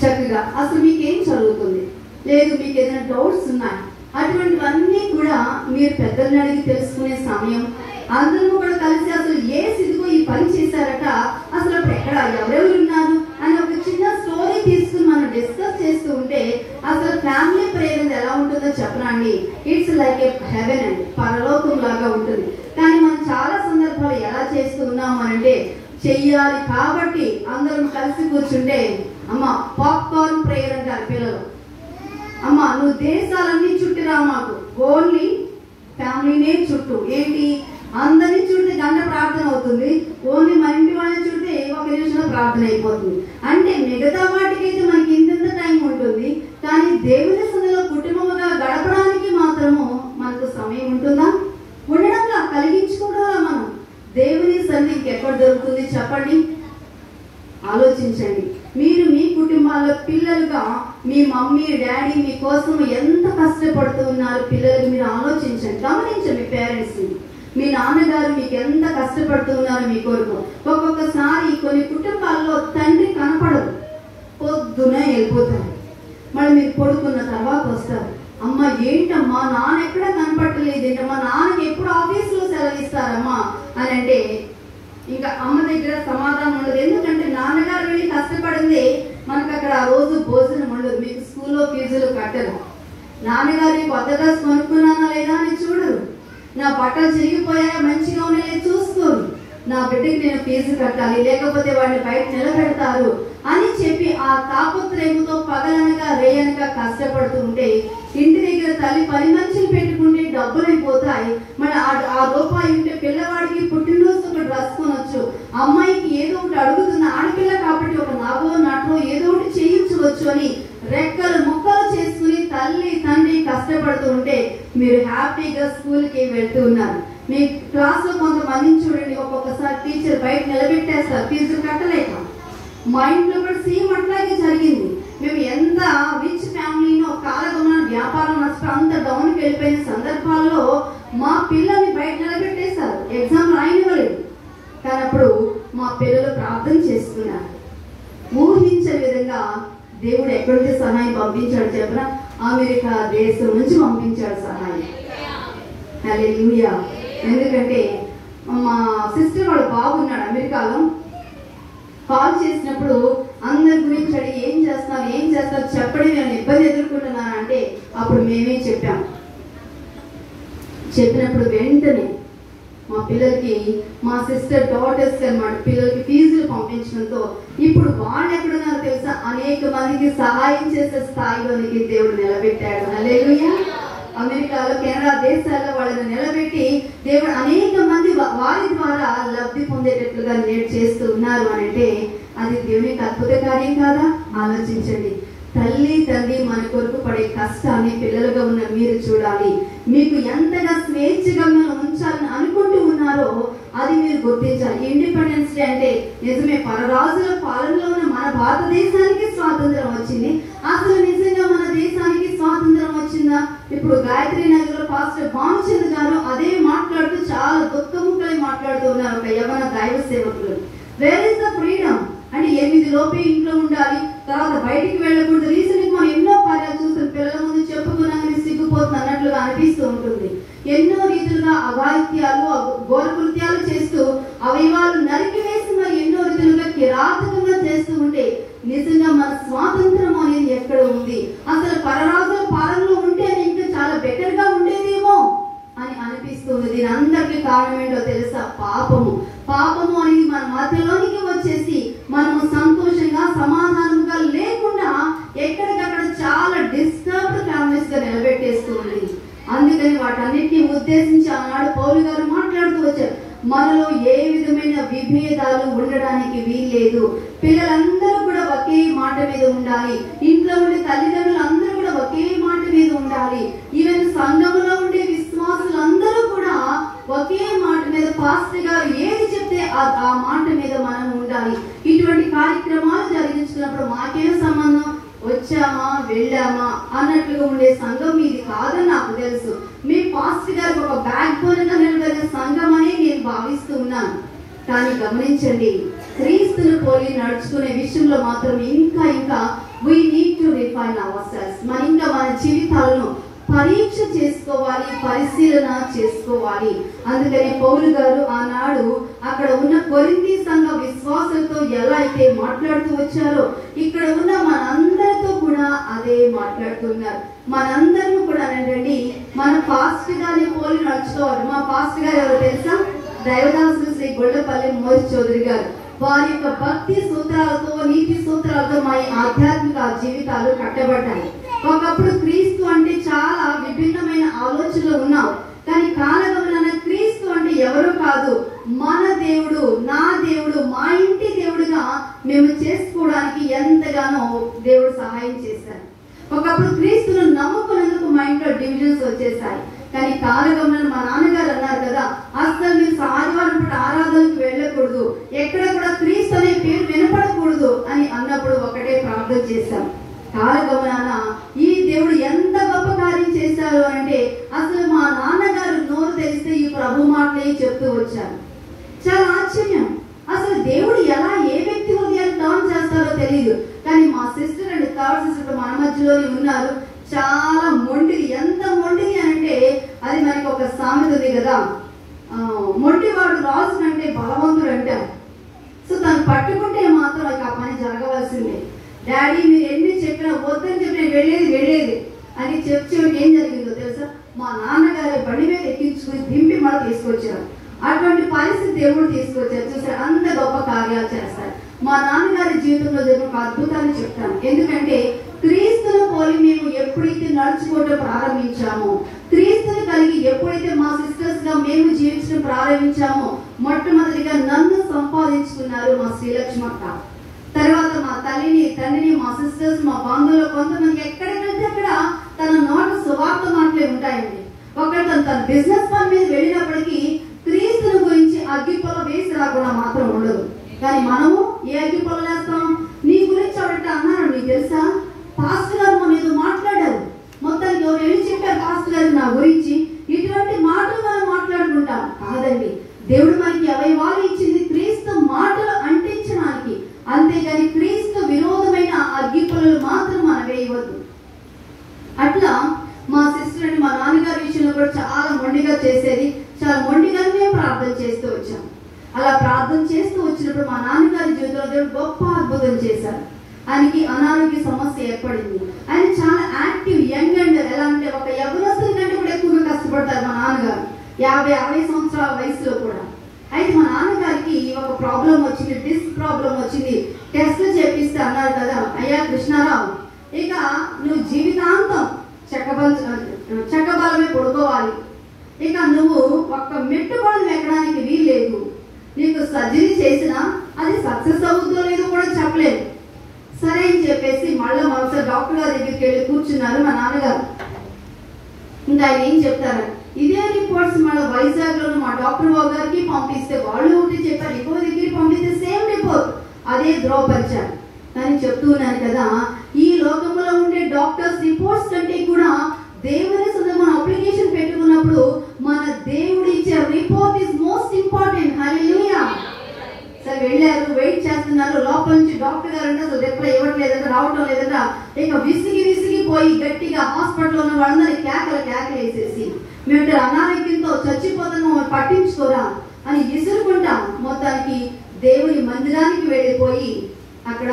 చక్కగా అసలు మీకేం చదువుతుంది, లేదు మీకు ఏదైనా డౌట్స్ ఉన్నాయి, అటువంటివన్నీ కూడా మీరు పెద్దల్ని అడిగి తెలుసుకునే సమయం. అందరూ కూడా కలిసి అసలు ఏ స్థితిలో ఈ పని చేశారట, అసలు అప్పుడు ఎక్కడ ఎవరెవరు ఉన్నారు అని ఒక చిన్న స్టోరీ తీసుకుని మనం డిస్కస్ చేస్తూ ఉంటే, అసలు ఫ్యామిలీ ప్రేయర్ ఎలా ఉంటుందో చెప్పనండి. ఇట్స్ లైక్ ఏ హెవెన్ అండి, పరలోకం లాగా ఉంటుంది. కానీ మనం చాలా సందర్భాలు ఎలా చేస్తూ ఉన్నాము అంటే, చెయ్యాలి కాబట్టి అందరం కలిసి కూర్చుంటే, అమ్మ పాప్కార్న్ ప్రేయర్ అంటారు పిల్లలు. అమ్మ నువ్వు దేశాలన్నీ చుట్టిరా, మాకు ఓన్లీ ఫ్యామిలీనే చుట్టూ. ఏంటి, అందరినీ చుడితే గంట ప్రార్థన అవుతుంది, ఓన్లీ మన ఇంటి వాళ్ళని చుడితే 1 నిమిషంలో ప్రార్థన అయిపోతుంది. అంటే మిగతా వాటికైతే మనకి ఇంత టైం ఉంటుంది, కానీ దేవుని సన్నిధిలో కుటుంబముగా గడపడానికి మాత్రము మనకు సమయం ఉంటుందా? ఉండడంలా, కలిగించుకోవడంలా మనం దేవుని సన్నిధికి ఎక్కడ దొరుకుతుంది చెప్పండి? ఆలోచించండి. మీరు మీ కుటుంబాల్లో పిల్లలుగా మీ మమ్మీ డాడీ మీకోసం ఎంత కష్టపడుతూ ఉన్నారు పిల్లలకి మీరు ఆలోచించండి, గమనించండి. పేరెంట్స్, మీ నాన్నగారు మీకు ఎంత కష్టపడుతూ ఉన్నారు మీ కొరకు. ఒక్కొక్కసారి కొన్ని కుటుంబాల్లో తండ్రి కనపడదు, పొద్దునే వెళ్ళిపోతారు, మళ్ళీ మీరు పడుకున్న తర్వాత వస్తారు. అమ్మ ఏంటమ్మా నాన్న ఎక్కడ కనపడలేదు ఏంటమ్మా, నాన్నకి ఎప్పుడు ఆఫీసులో సెలవిస్తారమ్మా అని అంటే ఇంకా అమ్మ దగ్గర సమాధానం ఉండదు. ఎందుకంటే నాన్నగారు వెళ్ళి కష్టపడింది మనకు అక్కడ ఆ రోజు భోజనం ఉండదు, మీకు స్కూల్లో ఫీజులు కట్టరు, నాన్నగారి కొత్త డ్రెస్ కొనుక్కున్నానా లేదా అని చూడరు, నా బట్టలు చిరిగిపోయా మంచిగా ఉన్నాయో చూసుకోరు. నా బిడ్డకి నేను ఫీజు కట్టాలి, లేకపోతే వాడిని బయట నిలబెడతారు అని చెప్పి ఆ తాపత్రయంతో పగలనగా రేయనగా కష్టపడుతూ ఉంటే ఇంటి దగ్గర తల్లి పని మనుషులు పెట్టుకుంటే డబ్బులు అయిపోతాయి. మరి ఆ రూపాయి ఉంటే పిల్లవాడికి పుట్టినరోజు ఒక డ్రెస్ కొనొచ్చు, అమ్మాయికి ఏదో ఒకటి అడుగుతున్న ఆడపిల్ల కాబట్టి ఒక నాగో నటో ఏదో ఒకటి చేయించవచ్చు అని రెక్కలు ముక్కలు చేసుకుని తల్లి తండ్రి కష్టపడుతూ ఉంటే మీరు హ్యాపీగా స్కూల్కి వెళ్తూ ఉన్నారు. మీ క్లాస్ లో కొంతమందిని చూడండి, ఒక్కొక్కసారి టీచర్ బయట నిలబెట్టేస్తారు ఫీజులు కట్టలేక. మా ఇంట్లో కూడా సేమ్ అట్లాగే జరిగింది. మేము ఎంత రిచ్ ఫ్యామిలీనో కాలగమన వ్యాపారం నష్టం అంత డౌన్కి వెళ్ళిపోయిన సందర్భాల్లో మా పిల్లల్ని బయట నిలబెట్టేశారు, ఎగ్జామ్ రాయనివ్వలేదు. కానీ అప్పుడు మా పిల్లలు ప్రార్థన చేస్తున్నారు. ఊహించే విధంగా దేవుడు ఎక్కడికి సహాయం పంపించాడు చెప్పిన, అమెరికా దేశం నుంచి పంపించాడు సహాయం. హల్లెలూయా. ఎందుకంటే మా సిస్టర్ వాడు బాగున్నాడు అమెరికాలో. కాల్ చేసినప్పుడు అందరి గురించి అడిగి ఏం చేస్తారు చెప్పండి, నేను ఇబ్బంది ఎదుర్కొంటున్నాను అంటే అప్పుడు మేమే చెప్పినప్పుడు వెంటనే మా పిల్లలకి మా సిస్టర్ డాటర్స్ అన్నమాట పిల్లలకి ఫీజులు పంపించడంతో ఇప్పుడు వాళ్ళు ఎక్కడున్నారో తెలుసా, అనేక మందికి సహాయం చేసే స్థాయిలోనికి దేవుడు నిలబెట్టాడు. హల్లెలూయా. అమెరికాలో కెనడా దేశాల్లో వాళ్ళని నిలబెట్టి దేవుడు అనేక మంది వారి ద్వారా లబ్ధి పొందేటట్లుగా నేడు చేస్తూ ఉన్నారు అని అంటే అది దేవునికి అద్భుత కార్యం కాదా? ఆలోచించండి. తల్లి తండ్రి మన కొరకు పడే కష్టాన్ని పిల్లలుగా ఉన్న మీరు చూడాలి. మీకు ఎంతగా స్వేచ్ఛగా ఉంచాలని అనుకుంటూ ఉన్నారో అది మీరు గుర్తించాలి. ఇండిపెండెన్స్ డే అంటే నిజమే పరరాజుల పాలనలో ఉన్న మన భారతదేశానికి స్వాతంత్రం వచ్చింది. అసలు నిజంగా మన దేశానికి స్వాతంత్రం వచ్చిందా? ఇప్పుడు గాయత్రి నగర్లో పాస్టర్ భానుచంద్ర గారు అదే మాట్లాడుతూ చాలా దుఃఖముఖలై మాట్లాడుతూ ఉన్నారు ఒక యవ్వన దైవ సేవకులు. వేర్ ఇస్ ద ఫ్రీడమ్ అంటే 8 లోపే ఇంట్లో ఉండాలి, తర్వాత బయటికి వెళ్ళకూడదు. రీసెంట్ మనం ఎన్నో కార్యాలు చూస్తాం, పిల్లల ముందు చెప్పుకున్నామని సిగ్గుపోతుంది అన్నట్లుగా అనిపిస్తూ ఉంటుంది. ఎన్నో రీతులుగా అఘాయిత్యాలు ఘోర కృత్యాలు చేస్తూ అవయవాలు నరికివేసి మరి ఎన్నో రీతులుగా కిరాతకంగా చేస్తూ ఉంటే నిజంగా మన స్వాతంత్రం అనేది ఎక్కడ ఉంది? అసలు పరరాజుల పాలనలో ఉంటే ఇంకా చాలా బెటర్ గా ఉండేదేమో అని అనిపిస్తుంది. దీని అందరికీ కారణం ఏంటో తెలుసా? పాపము అనేది మన మధ్యలోనికి వచ్చేసి మనము సంతోషంగా సమాధానంగా లేకుండా ఎక్కడికక్కడ చాలా డిస్టర్బ్డ్ ఫ్యామిలీస్ గా నిలబెట్టేస్తుంది. అందుకని వాటన్నిటిని ఉద్దేశించి ఆనాడు పౌలు గారు మాట్లాడుతూ వచ్చారు, మనలో ఏ విధమైన విభేదాలు ఉండడానికి వీల్లేదు. పిల్లలందరూ కూడా ఒకే మాట మీద ఉండాలి. ఇంట్లో ఉండే తల్లిదండ్రులు అందరూ కూడా ఒకే మాట మీద ఉండాలి. ఈవెన్ సంఘంలో ఉండే విశ్వాసులందరూ కూడా ఒకే మాట మీద పాస్టర్ గారు ఏది చెప్తే ఆ మాట మీద మనం ఉండాలి. ఇటువంటి కార్యక్రమాలు జరిగించుకున్నప్పుడు మాకేం సంబంధం, వచ్చామా వెళ్ళామా అన్నట్లుగా ఉండే సంఘం ఇది కాదని నాకు తెలుసు. మీ పాస్టర్ గారికి ఒక బ్యాక్ బోన్ గా నిలబడిన సంఘం అని నేను భావిస్తూ ఉన్నాను. కానీ గమనించండి, క్రీస్తును పోలి నడుచుకునే విషయంలో మాత్రం ఇంకా we need to refine ourselves. మన జీవితాలను పరీక్ష చేసుకోవాలి, పరిశీలన చేసుకోవాలి. అందుకని పౌలు గారు ఆనాడు అక్కడ ఉన్న కొరింథీ సంఘ విశ్వాసులతో ఎలా అయితే మాట్లాడుతూ వచ్చారో ఇక్కడ ఉన్న మనందరితో కూడా అదే మాట్లాడుతున్నారు. మనందరం కూడా రండి మన పాస్టర్ గారిని పోలి నడుచుకోవాలి. మా పాస్టర్ గారు ఎవరో తెలుసా? దైవదాసులు శ్రీ గొల్లపల్లి మోహిత్ చౌదరి గారు. వారి యొక్క భక్తి సూత్రాలతో నీతి సూత్రాలతో మా ఆధ్యాత్మిక జీవితాలు కట్టబడ్డాయి. ఒకప్పుడు క్రీస్తు అంటే చాలా విభిన్నమైన ఆలోచనలు ఉన్నాం. కానీ కాలగమన క్రీస్తు అంటే ఎవరు కాదు, మన దేవుడు, నా దేవుడు, మా ఇంటి దేవుడుగా మేము చేసుకోవడానికి ఎంతగానో దేవుడు సహాయం చేశారు. ఒకప్పుడు క్రీస్తును నమ్ముకునేందుకు మా ఇంట్లో డివిజన్స్ వచ్చేసాయి. కానీ కాలగమన మా నాన్నగారు అన్నారు కదా, అసలు మీరు ఆదివారం పూట ఆరాధనకు వెళ్ళకూడదు, ఎక్కడ కూడా క్రీస్తు అనే పేరు వినపడకూడదు అని అన్నప్పుడు ఒకటే ప్రార్థన చేశాం. కాలగమనాన ఈ దేవుడు ఎంత గొప్ప కార్యం చేశారు అంటే అసలు మా నాన్నగారు నోరు తెలిస్తే ఈ ప్రభు మాటలే చెప్తూ వచ్చారు. చాలా ఆశ్చర్యం. అసలు దేవుడు ఎలా ఏ వ్యక్తి హృదయాన్ని టర్న్ చేస్తారో తెలియదు. కానీ మా సిస్టర్ అండ్ థర్డ్ సిస్టర్ మన మధ్యలోనే ఉన్నారు. చాలా మొండిది. ఎంత మొండిది అంటే అది మనకి ఒక సామెత ఉంది కదా, మొండివాడు రాజు కంటే బలవంతుడు అంటారు. సో తను పట్టుకుంటే మాత్రం ఆ పని జరగవలసిందే. డాడీ మీరు ఎన్ని చెప్పినా వద్దని చెప్పి వెళ్ళేది అని చెప్పి ఏం జరిగిందో తెలుసా? మా నాన్నగారి బండి మీద ఎక్కించుకుని దింపి మళ్ళీ తీసుకొచ్చారు. అటువంటి పరిస్థితి దేవుడు తీసుకొచ్చారు. చూసారు, అంత గొప్ప కార్యాలు చేస్తారు. మా నాన్నగారి జీవితంలో జరిగిన ఒక అద్భుతాన్ని చెప్తాను. ఎందుకంటే క్రీస్తును పోలి మేము ఎప్పుడైతే నడుచుకోవడం ప్రారంభించామో, క్రీస్తును కలిగి ఎప్పుడైతే మా సిస్టర్స్ గా మేము జీవించడం ప్రారంభించామో, మొట్టమొదటిగా నన్ను సంపాదించుకున్నారు మా శ్రీలక్ష్మి అక్క. తర్వాత మా తల్లిని, తండ్రిని, మా సిస్టర్స్, మా బంధువులు కొంతమంది ఎక్కడికి వెళ్తే అక్కడ తన నోట సువార్త మాటలే ఉంటాయండి. ఒకటి తన బిజినెస్ పని మీద వెళ్ళినప్పటికీ క్రీస్తుని గురించి అగ్గిపొల వేసి రాకుండా మాత్రం ఉండదు. కానీ మనము ఏ అగ్గిపొల వేస్తాం? నీ గురించి ఎవరంటే అన్నారు, నీకు తెలుసా పాస్టర్ గారు మొన్న ఏదో మాట్లాడారు, మొత్తానికి ఎవరు వెళ్ళి చెప్పారు పాస్టర్ గారు నా గురించి, ఇటువంటి మాటలు మనం మాట్లాడుకుంటాం. కాదండి, దేవుడు మనకి అవయవాలు ఇచ్చింది క్రీస్తు మాటలు అంటించడానికి, అంతేగాని క్రీస్తు విరోధమైన అగ్గిపొలలు మాత్రం మనం వేయవద్దు. అట్లా మా సిస్టర్ అని మా నాన్నగారి విషయంలో కూడా చాలా మొండిగా చేసేది. చాలా మొండిగానే మేము ప్రార్థన చేస్తూ వచ్చాం. అలా ప్రార్థన చేస్తూ వచ్చినప్పుడు మా నాన్నగారి జీవితంలో దేవుడు గొప్ప అద్భుతం చేశారు. ఆయనకి అనారోగ్య సమస్య ఏర్పడింది. ఆయన చాలా యాక్టివ్, యంగ్ అండ్ ఎలా అంటే ఒక యవ్వనస్తుల కంటే కూడా ఎక్కువగా కష్టపడతారు మా నాన్నగారు, 50-60 సంవత్సరాల వయసులో కూడా. అయితే మా నాన్నగారికి ఒక ప్రాబ్లం వచ్చింది, డిస్క్ ప్రాబ్లం వచ్చింది. టెస్ట్లు చేపిస్తే అన్నారు కదా, అయ్యా కృష్ణారావు, ఇక నువ్వు జీవితాంతం చెక్కబలమే పడుకోవాలి, ఇక నువ్వు ఒక్క మెట్టు కూడా ఎక్కడానికి వీల్లేదు, నీకు సర్జరీ చేసినా అది సక్సెస్ అవుతుందో లేదో కూడా చెప్పలేదు. సరే అని చెప్పేసి మరోసారి డాక్టర్ గారి దగ్గరికి వెళ్ళి కూర్చున్నారు మా నాన్నగారు. ఇంకా ఆయన ఏం చెప్తారు, ఇదే రిపోర్ట్స్ మళ్ళీ వైజాగ్ లో మా డాక్టర్ బాబు గారికి పంపిస్తే వాళ్ళు ఒకటి చెప్పారు, ఇంకో దగ్గరికి పంపిస్తే సేమ్ రిపోర్ట్, అదే ధ్రువపరిచారు. కానీ చెప్తున్నాను కదా, ఈ లోకంలో ఉండే డాక్టర్స్ రిపోర్ట్స్ కంటే కూడా దేవుని సొంతం మన అప్లికేషన్ పెట్టుకున్నప్పుడు మన దేవుడు ఇచ్చే రిపోర్ట్ ఇస్ మోస్ట్ ఇంపార్టెంట్. హల్లెలూయా. సరే వెళ్ళారు, వెయిట్ చేస్తున్నారు. లోపల నుంచి డాక్టర్ గారు అంటే అసలు రిప్లై ఇవ్వట్లేదంట, రావటం లేదంట. ఇక విసిగిపోయి గట్టిగా హాస్పిటల్లో ఉన్న వాళ్ళందరూ కేకలు వేసేసి, మేము అనారోగ్యంతో చచ్చిపోతున్నాం, పట్టించుకోరా అని విసురుకుంటాం. మొత్తానికి దేవుని మందిరానికి వెళ్ళిపోయి అక్కడ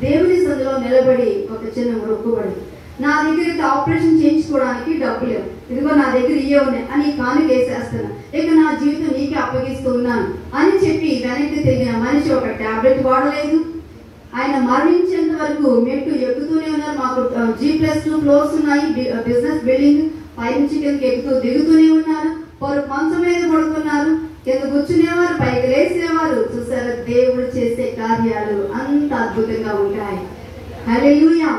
దేవుని సందులో నిలబడి ఒక చిన్న మొక్కుబడి, నా దగ్గర ఆపరేషన్ చేయించుకోవడానికి డబ్బు లేవు, ఇదిగో నా దగ్గర ఇవే ఉన్నాయి అని కానుక వేసేస్తాను, ఇక నా జీవితం నీకే అప్పగిస్తూ ఉన్నాను అని చెప్పి వెనక్కి తిరిగిన మనిషి ఒక టాబ్లెట్ వాడలేదు. ఆయన మరణించేంత వరకు మెట్టు ఎక్కుతూనే ఉన్నారు. మాకు G+2 ఫ్లోర్స్ ఉన్నాయి, బిజినెస్ బిల్డింగ్, పైనుంచి కిందకి ఎక్కుతూ దిగుతూనే ఉన్నారు. మంచం మీద పడుతున్నారు, కింద కూర్చునేవారు, పైకి లేసేవారు. చూసారు, దేవుడు చేసే కార్యాలు అంత అద్భుతంగా ఉంటాయి. హల్లెలూయా.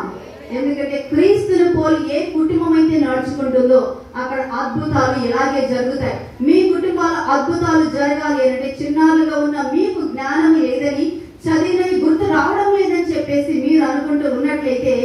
ఎందుకంటే క్రీస్తును పోలి ఏ కుటుంబం అయితే నడుచుకుంటుందో అక్కడ అద్భుతాలు ఇలాగే జరుగుతాయి. మీ కుటుంబాల అద్భుతాలు జరగాలి అంటే చిన్నారులుగా ఉన్న మీకు జ్ఞానం లేదని, చదివినవి గుర్తు రావడం లేదని చెప్పేసి మీరు అనుకుంటూ ఉన్నట్లయితే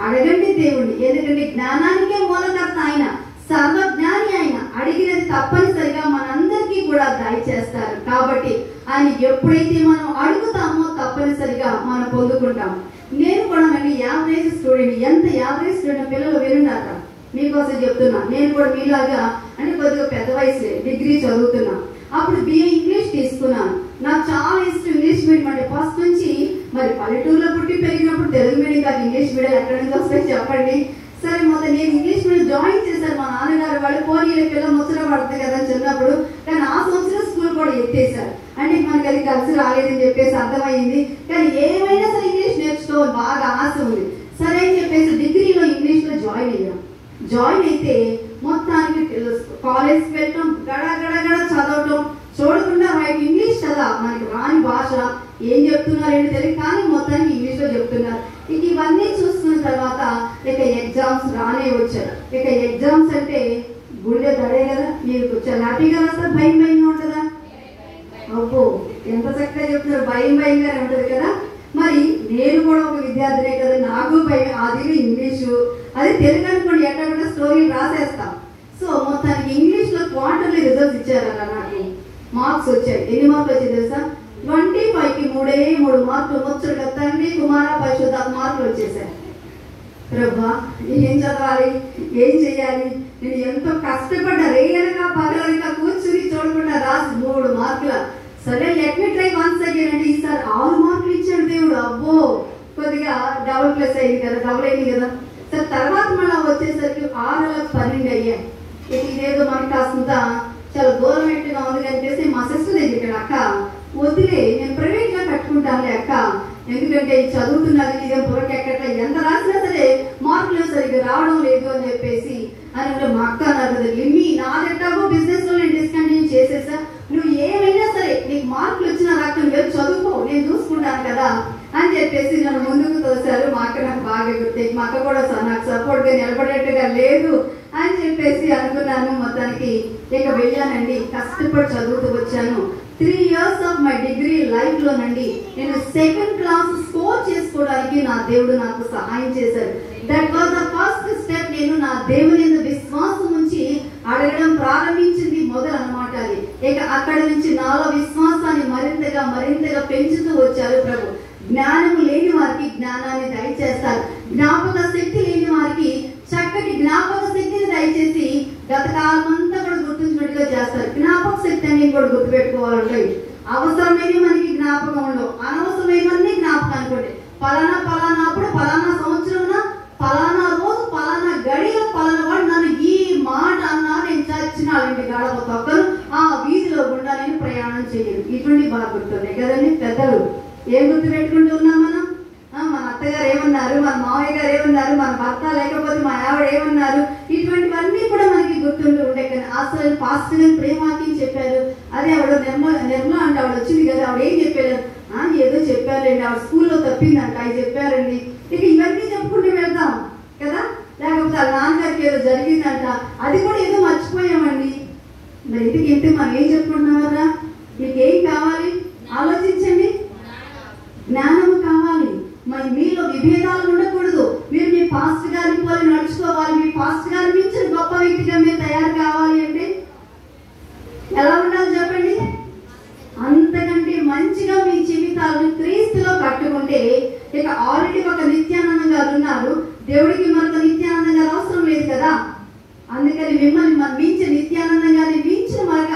అడగండి దేవుణ్ణి. ఎందుకంటే జ్ఞానానికే మూలకర్త ఆయన, సర్వజ్ఞాని ఆయన. అడిగినది తప్పనిసరిగా మనందరికీ కూడా దయచేస్తారు. కాబట్టి ఆయన ఎప్పుడైతే మనం అడుగుతామో తప్పనిసరిగా మనం పొందుకుంటాం. నేను కూడా అండి యావరేజ్ స్టూడెంట్, ఎంత యావరేజ్ స్టూడెంట్ పిల్లలు వినున్నారా మీకోసం చెప్తున్నా. నేను కూడా మీలాగా అంటే కొద్దిగా పెద్ద వయసు డిగ్రీ చదువుతున్నా. అప్పుడు BA ఇంగ్లీష్ తీసుకున్నాను. నాకు చాలా ఇష్టం ఇంగ్లీష్ మీడియం అంటే ఫస్ట్ నుంచి. మరి పల్లెటూరులో పుట్టి పెరిగినప్పుడు తెలుగు మీడియం కాదు, ఇంగ్లీష్ మీడియం ఎక్కడి నుంచి వస్తాయి చెప్పండి. సరే మొత్తం నేను ఇంగ్లీష్ మీడియం జాయిన్ చేశాను. మా నాన్నగారు వాళ్ళు పోనీల పిల్ల ముచ్చట పడుతుంది కదా చిన్నప్పుడు, కానీ ఆ సంవత్సరం స్కూల్ కూడా ఎత్తేసారు. అంటే మనకి అది కలిసి రాలేదని చెప్పేసి అర్థమైంది. కానీ ఏమైనా సరే ఇంగ్లీష్ నేర్చుకోవాలి బాగా ఆశ ఉంది. సరే అని చెప్పేసి డిగ్రీలో ఇంగ్లీష్ లో జాయిన్ అయ్యాం. జాయిన్ అయితే మొత్తానికి కాలేజ్కి వెళ్ళటం, గడ చదవటం, చూడకుండా రైట్ ఇంగ్లీష్ కదా మనకి రాని భాష, ఏం చెప్తున్నారేంటి తెలియదు, కానీ మొత్తానికి ఇంగ్లీష్ లో చెప్తున్నారు. ఇక ఇవన్నీ చూసుకున్న తర్వాత ఇక ఎగ్జామ్స్ రానే వచ్చారు. ఇక ఎగ్జామ్స్ అంటే గుండె దడే కదా, మీరు చాలా హ్యాపీగా రాస్తారు, భయంగా ఉంటుందా? అబ్బో ఎంత చక్కగా చెప్తున్నారు, భయంగానే ఉంటది కదా. మరి నేను కూడా ఒక విద్యార్థినే కదా, నాకు భయం. అది ఇంగ్లీషు, అది తెలుగు అనుకోండి ఎక్కడ స్టోరీలు రాసేస్తాం. సో మొత్తానికి ఇంగ్లీష్ లో క్వార్టర్లీ రిజల్ట్స్ ఇచ్చారు అలా. నాకు మార్క్స్ వచ్చాయి. ఎన్ని మార్కులు వచ్చాయి తెలుసా? 25కి 3 మార్కులు. ముచ్చటగా తండ్రి కుమార పరిశుద్ధాత్మ మార్కులు వచ్చేసాయి. ప్రభా ఏం చదవాలి, ఏం చెయ్యాలి? నేను ఎంతో కష్టపడ్డా, రేయనక పగలనక కూర్చుని చూడకుండా రాసి 3 మార్కుల. సరే let me try once again అంటే ఈసారి 6 మార్కులు ఇచ్చాడు దేవుడు. అబ్బో కొద్దిగా డబుల్ ప్లస్ అయింది కదా, డబుల్ అయింది కదా. సరే తర్వాత మళ్ళీ వచ్చేసరికి 6లకు 12 అయ్యాయి. ఇదేదో మనకి కాస్తంత చాలా దూరం ఎట్టుగా ఉంది కంటే అక్క వదిలే నేను ప్రైవేట్గా కట్టుకుంటానులే అక్క, ఎందుకంటే చదువుతున్నది నిజం పొరకెక్కట్లే, ఎంత రాసినా సరే మార్కులు సరిగ్గా రావడం లేదు అని చెప్పేసి అని మా అక్క అన్నారు కదా, లిమ్మి నాదెట్టాగో బిజినెస్ లో నేను డిస్కంటిన్యూ చేసేసా, నువ్వు ఏమైనా సరే నీకు మార్కులు వచ్చినా రాక నువ్వు చదువుకో నేను చూసుకుంటాను కదా అని చెప్పేసి నన్ను ముందుకు తోశారు. మా అక్క నాకు బాగా గుర్తే, మా అక్క కూడా నాకు సపోర్ట్ గా నిలబడేట్టుగా లేదు అని చెప్పేసి అనుకున్నాను. మొత్తానికి ఇక వెళ్ళానండి, కష్టపడి చదువుతూ వచ్చాను. 3 years of my degree life లోనండి నేను 2nd క్లాస్ స్కోర్ చేసుకోవడానికి నా దేవుడు నాకు సహాయం చేశారు. That was the first step. నేను నా దేవుని విశ్వాసం నుంచి అడగడం ప్రారంభించింది మొదలు అన్నమాట అది. ఇక అక్కడ నుంచి నాలో విశ్వాసాన్ని మరింతగా మరింతగా పెంచుతూ వచ్చారు ప్రభు. జ్ఞానం లేని వారికి జ్ఞానాన్ని దయచేస్తారు, జ్ఞాపక శక్తి లేని వారికి చక్కటి జ్ఞాపక శక్తిని దయచేసి గతకాలం అంతా కూడా గుర్తుంచినట్టుగా చేస్తారు. జ్ఞాపక శక్తి అనేది కూడా గుర్తుపెట్టుకోవాలంటే అవసరమైన మనకి జ్ఞాపకం ఉండవు, అనవసరమైనవన్నీ జ్ఞాపకం అనుకోండి. పలానా పలానా అప్పుడు పలానా సంవత్సరం పలానా రోజు పలానా గడిలో పలానా వాడు నన్ను ఈ మాట అన్నా నేను చచ్చిన అలాంటి గడప తొక్కను, ఆ వీధిలో గుండా నేను ప్రయాణం చేయను. ఇటువంటి బాగా గుర్తున్నాయి కదండి. పెద్దలు ఏం గుర్తు పెట్టుకుంటూ ఉన్నాం మనం? మన అత్తగారు ఏమన్నారు, మన మావయ్య గారు ఏమన్నారు, మన భర్త లేకపోతే మా ఆవిడ ఏమన్నారు, ఇటువంటివన్నీ కూడా మనకి గుర్తుంటూ ఉండే. కానీ అసలు పాస్టర్ గారు ప్రేమాకి చెప్పారు, అదే ఆవిడ నిర్మల అంటే ఆవిడ వచ్చింది కదా, ఆవిడ ఏం చెప్పారు, ఏదో చెప్పారండి, ఆవిడ స్కూల్లో తప్పిందంట అవి చెప్పారండి. ఇక ఇవన్నీ చెప్పుకుంటూ వెళ్తాం కదా. లేకపోతే ఆ నాన్నగారికి ఏదో జరిగిందంట, అది కూడా ఏదో మర్చిపోయామండి. మరి ఇంటికి మనం ఏం చెప్పుకుంటున్నారా? మీకు ఏం కావాలి ఆలోచించండి. జ్ఞానము కావాలి. మరి మీలో విభేదాలు ఉండకూడదు. మీరు మీ పాస్టర్ గారిని పోలి నడుచుకోవాలి. మీ పాస్టర్ గారి మించిన గొప్ప వ్యక్తిగా మీరు తయారు కావాలి అంటే ఎలా ఉండాలి చెప్పండి? అంతకంటే మంచిగా మీ జీవితాలను క్రీస్తులో కట్టుకుంటే ఇక ఆల్రెడీ ఒక నిత్యానందం గారు ఉన్నారు, దేవుడికి మరొక నిత్యానందం గారు అవసరం లేదు కదా. అందుకని మిమ్మల్ని మించి నిత్యానందం గారిని మించిన మరొక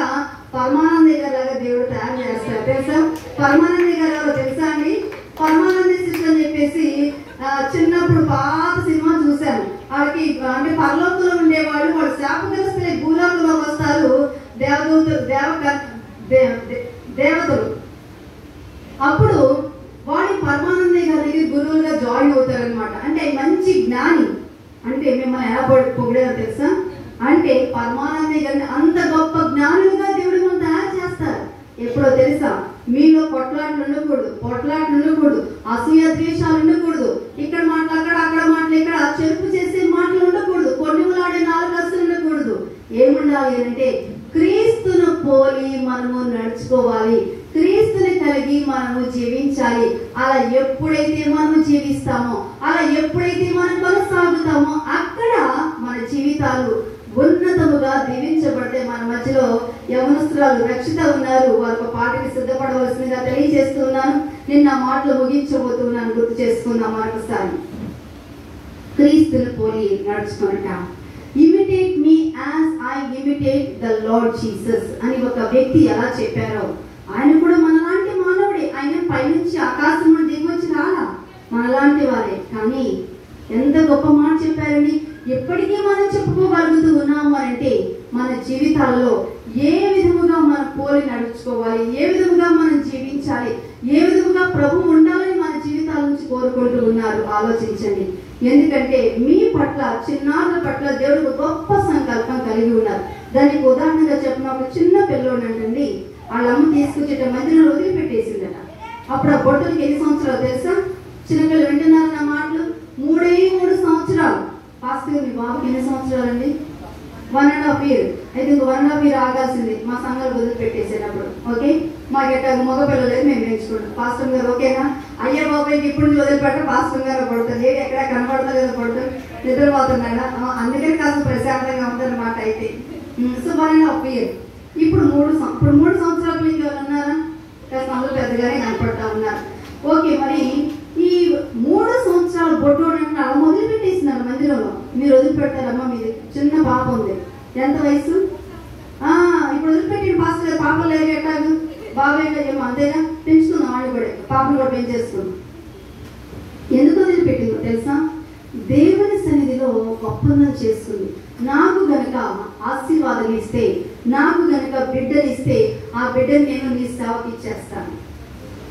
పరమానంద గారు లాగా దేవుడు తయారు చేస్తారు. తెలుసా పరమానంద గారు ఎవరో తెలుసా అండి? పరమానంద శిష్యులు అని చెప్పేసి చిన్నప్పుడు పాత సినిమా చూశాను. వాళ్ళకి అంటే పరలోకంలో ఉండేవాళ్ళు, వాళ్ళు శాపగ్రస్తులై భూలోకంలో వస్తారు, దేవతలు. అప్పుడు వాడి పరమానంద గారికి గురువులుగా జాయిన్ అవుతారు అనమాట. అంటే మంచి జ్ఞాని. అంటే మిమ్మల్ని ఎలా పొగిడేదో తెలుసా? అంటే పరమానంద గారిని అంత గొప్ప జ్ఞానులుగా దేవుడు మనం తయారు చేస్తారు. ఎప్పుడో తెలుసా? మీలో పొట్లాట్లు ఉండకూడదు, అసూయ ద్వేషాలు ఉండకూడదు, ఇక్కడ మాటలు అక్కడ మాటలు, ఇక్కడ చెరుపు చేసే మాటలు ఉండకూడదు, కొన్నిలాడే 4 అసలు ఉండకూడదు. ఏముండాలి అంటే క్రీస్తును పోలి మనము నడుచుకోవాలి, క్రీస్తుని కలిగి మనము జీవించాలి. అలా ఎప్పుడైతే మనము జీవిస్తామో, అలా ఎప్పుడైతే మనం కొనసాగుతామో అక్కడ మన జీవితాలు ఉన్నతముగా దీవించబడితే. మన మధ్యలో యవనస్తురాలు రక్షిత ఉన్నారు, వారికి పాటకి సిద్ధపడవలసిందిగా తెలియజేస్తున్నాను. నిన్న మాటలు ముగించబోతున్నాను, గుర్తు చేసుకుందాం మరొకసారి. క్రీస్తుని పోలి నడుచుకున్నట. Imitate me as I imitate the Lord Jesus అని ఒక వ్యక్తి ఎలా చెప్పారో, ఆయన కూడా మనలాంటి మానవుడే. ఆయన పైనుంచి ఆకాశం దిగి వచ్చి రాలా, మనలాంటి వారే. కానీ ఎంత గొప్ప మాట చెప్పారండి. ఎప్పటికీ మనం చెప్పుకోగలుగుతూ ఉన్నాము అంటే మన జీవితాల్లో ఏ విధముగా మనం పోలి నడుచుకోవాలి, ఏ విధముగా మనం జీవించాలి, ఏ విధముగా ప్రభు ఉండాలని మన జీవితాల నుంచి కోరుకుంటూ ఉన్నారు. ఆలోచించండి. ఎందుకంటే మీ పట్ల, చిన్నారుల పట్ల దేవుడు గొప్ప సంకల్పం కలిగి ఉన్నారు. దానికి ఉదాహరణగా చెప్పిన ఒక చిన్న పిల్లోడు అంటండి, వాళ్ళ అమ్మ తీసుకొచ్చేట మధ్యలో వదిలిపెట్టేసిందట. అప్పుడు ఆ బొట్టలకి ఎన్ని సంవత్సరాలు తెలుసా? చిన్నపిల్లలు వింటున్నారు నా మాటలు? 3 సంవత్సరాలు. పాస్టర్ మీ బాబుకి ఎన్ని సంవత్సరాలండి? 1.5 year. అయితే ఇంక 1.5 year ఆగాల్సింది మా సంఘాలు వదిలిపెట్టేసేటప్పుడు. ఓకే, మాకెట్ట మగ పిల్లలేదు, మేము పెంచుకుంటాం. పాస్టర్ గారు ఓకేనా? అయ్యే బాబాయ్కి ఇప్పుడు నుంచి వదిలిపెట్ట పాస్టర్ గారు పడుతుంది, ఏది ఎక్కడ కనపడతా లేదా పడుతుంది, నిద్రపోతున్నాడా, అందుకని కాస్త ప్రశాంతంగా ఉందన్నమాట. అయితే సో 1.5 year. ఇప్పుడు 3 సంవత్సరాలు మీకు ఎవరు ఉన్నారా? కాస్త అందరూ పెద్దగానే కనపడతా ఉన్నారు. ఓకే, మరి ఈ 3 సంవత్సరాలు బొట్టోడు అంటే అలా మొదలుపెట్టేసినారు మందిరంలో. మీరు వదిలిపెడతారమ్మా, మీది చిన్న పాప ఉంది, ఎంత వయసు? ఇప్పుడు వదిలిపెట్టిన పాస్టర్ గారు పాపలు లేరు ఎట్టాగు? బాబాయ్ ఏమో అంతేగా, పెంచుకున్నాం వాళ్ళు కూడా, పాపను కూడా పెంచేసుకున్నాం. ఎందుకు వదిలిపెట్టిందో తెలుసా? దేవుని సన్నిధిలో ఒప్పందం చేసుకుంది. నాకు గనక ఆశీర్వాదం ఇస్తే, నాకు గనక బిడ్డనిస్తే, ఆ బిడ్డ బిడ్డను నేను నీ సేవకి ఇచ్చేస్తాను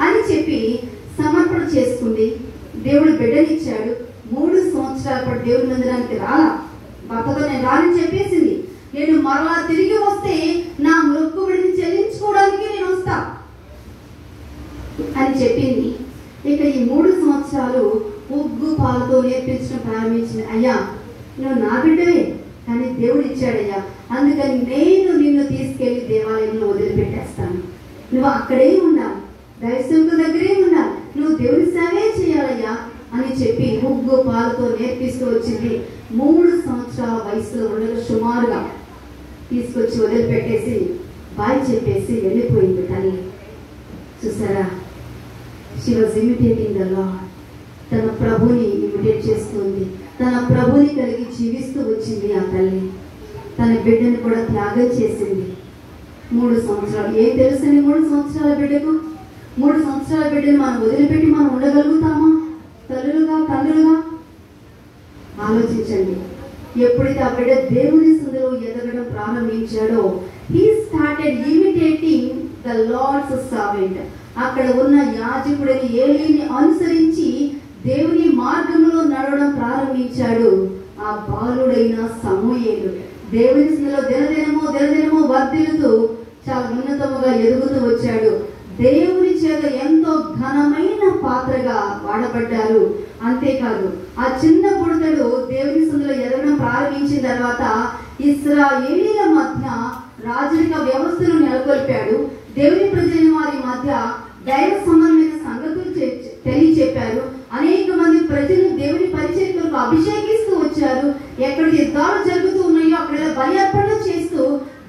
అని చెప్పి సమర్పణ చేసుకుంది. దేవుడు బిడ్డనిచ్చాడు. 3 సంవత్సరాల పాటు దేవుని మందిరానికి రాలా. భర్తతో నేను రానని చెప్పేసింది. నేను మరలా తిరిగి వస్తే నా మొక్కుబడిని చెల్లించుకోవడానికి నేను వస్తా అని చెప్పింది. ఇక ఈ 3 సంవత్సరాలు ఉగ్గు పాలతో నేర్పించడం ప్రారంభించింది. అయ్యా, నువ్వు నా బిడ్డవే, కానీ దేవుడు ఇచ్చాడయ్యా, అందుకని నేను నిన్ను తీసుకెళ్లి దేవాలయంలో వదిలిపెట్టేస్తాను. నువ్వు అక్కడే ఉండాలి, దైవసేవకుల దగ్గరే ఉండాలి, నువ్వు దేవుని సేవే చేయాలయ్యా అని చెప్పి ఉగ్గు పాలతో నేర్పిస్తూ వచ్చింది. 3 సంవత్సరాల వయసులో ఉండగా సుమారుగా తీసుకొచ్చి వదిలిపెట్టేసి బాయ్ చెప్పేసి వెళ్ళిపోయింది తల్లి. చూసారా, she was imitating the lord. తన ప్రభుని ఇమిటేట్ చేస్తుంది. తన ప్రభుని కలిగి జీవిస్తూ వచ్చింది ఆ తల్లి. తన బిడ్డను కూడా త్యాగం చేసింది. 3 సంవత్సరాలు. ఏం తెలుసండి 3 సంవత్సరాల బిడ్డకు? 3 సంవత్సరాల బిడ్డను మనం వదిలిపెట్టి మనం ఉండగలుగుతామా? తల్లులుగా, తండ్రులుగా ఆలోచించండి. ఎప్పుడైతే ఆ బిడ్డ దేవుని సందులో ఎదగడం ప్రారంభించాడో, he started imitating the Lord's servant. అక్కడ ఉన్న యాజకుడిని ఏలీని అనుసరించి దేవుని మార్గంలో నడవడం ప్రారంభించాడు ఆ బాలుడైన సమూయేలు. దేవుని సందులో దినదినమో వర్ధిల్లుతూ చాలా ఉన్నతముగా ఎదుగుతూ వచ్చాడు. దేవుని చేత ఎంతో ఘనమైన పాత్రగా వాడబడ్డారు. అంతేకాదు, ఆ చిన్న బుడతడు దేవుని సందులో ఎదగడం ప్రారంభించిన తర్వాత ఇశ్రాయేలీల మధ్య రాజరిక వ్యవస్థను నెలకొల్పాడు. దేవుని ప్రజల వారి మధ్య దైవ సంబంధమైన సంగతులు తెలియచెప్పారు. అనేక మంది ప్రజలు దేవుని పరిచర్యకు అభిషేకిస్తూ వచ్చారు. ఎక్కడ యుద్ధాలు జరుగుతూ ఉన్నాయో అక్కడ బలి అర్పణ చేస్తూ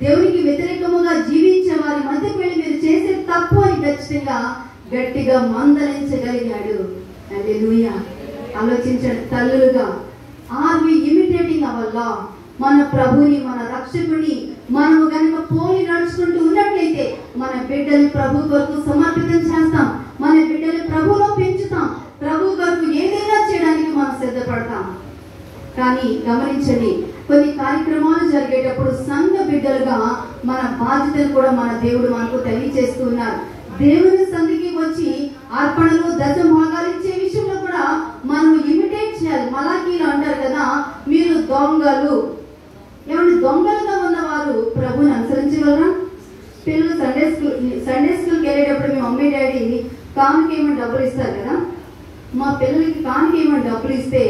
దేవునికి వ్యతిరేకముగా జీవించే వారి మధ్యకు వెళ్ళి మీరు చేసే తప్పు అని ఖచ్చితంగా గట్టిగా మందలించగలిగాడు. హల్లెలూయా. ఆలోచించండి తల్లులుగా, are we imitating our Lord? మన ప్రభుని, మన రక్షకుని మనము గనుక పోలి నడుచుకుంటూ ఉన్నట్లయితే మన బిడ్డని ప్రభు కొరకు సమర్పితం చేస్తాం. మన బిడ్డని ప్రభులో పెంచుతాం. ప్రభు కొరకు ఏదైనా చేయడానికి మనం సిద్ధపడతాం. కానీ గమనించండి, కొన్ని కార్యక్రమాలు జరిగేటప్పుడు సంఘ బిడ్డలుగా మన బాధ్యతను కూడా మన దేవుడు మనకు తెలియజేస్తూ ఉన్నారు. దేవుని సంధికి వచ్చి అర్పణలు, దశభాగాలు ఇచ్చే విషయంలో కూడా మనం ఇమిటేట్ చేయాలి. మలాకీలు అంటారు కదా, మీరు దొంగలు. ఏమంటే దొంగలుగా ఉన్నవారు ప్రభుని అనుసరించగలరా? పిల్లలు సండే స్కూల్కి వెళ్ళేటప్పుడు మీ మమ్మీ డాడీ కానుక ఏమని డబ్బులు ఇస్తారు కదా. మా పిల్లలకి కానుక ఏమని డబ్బులు ఇస్తే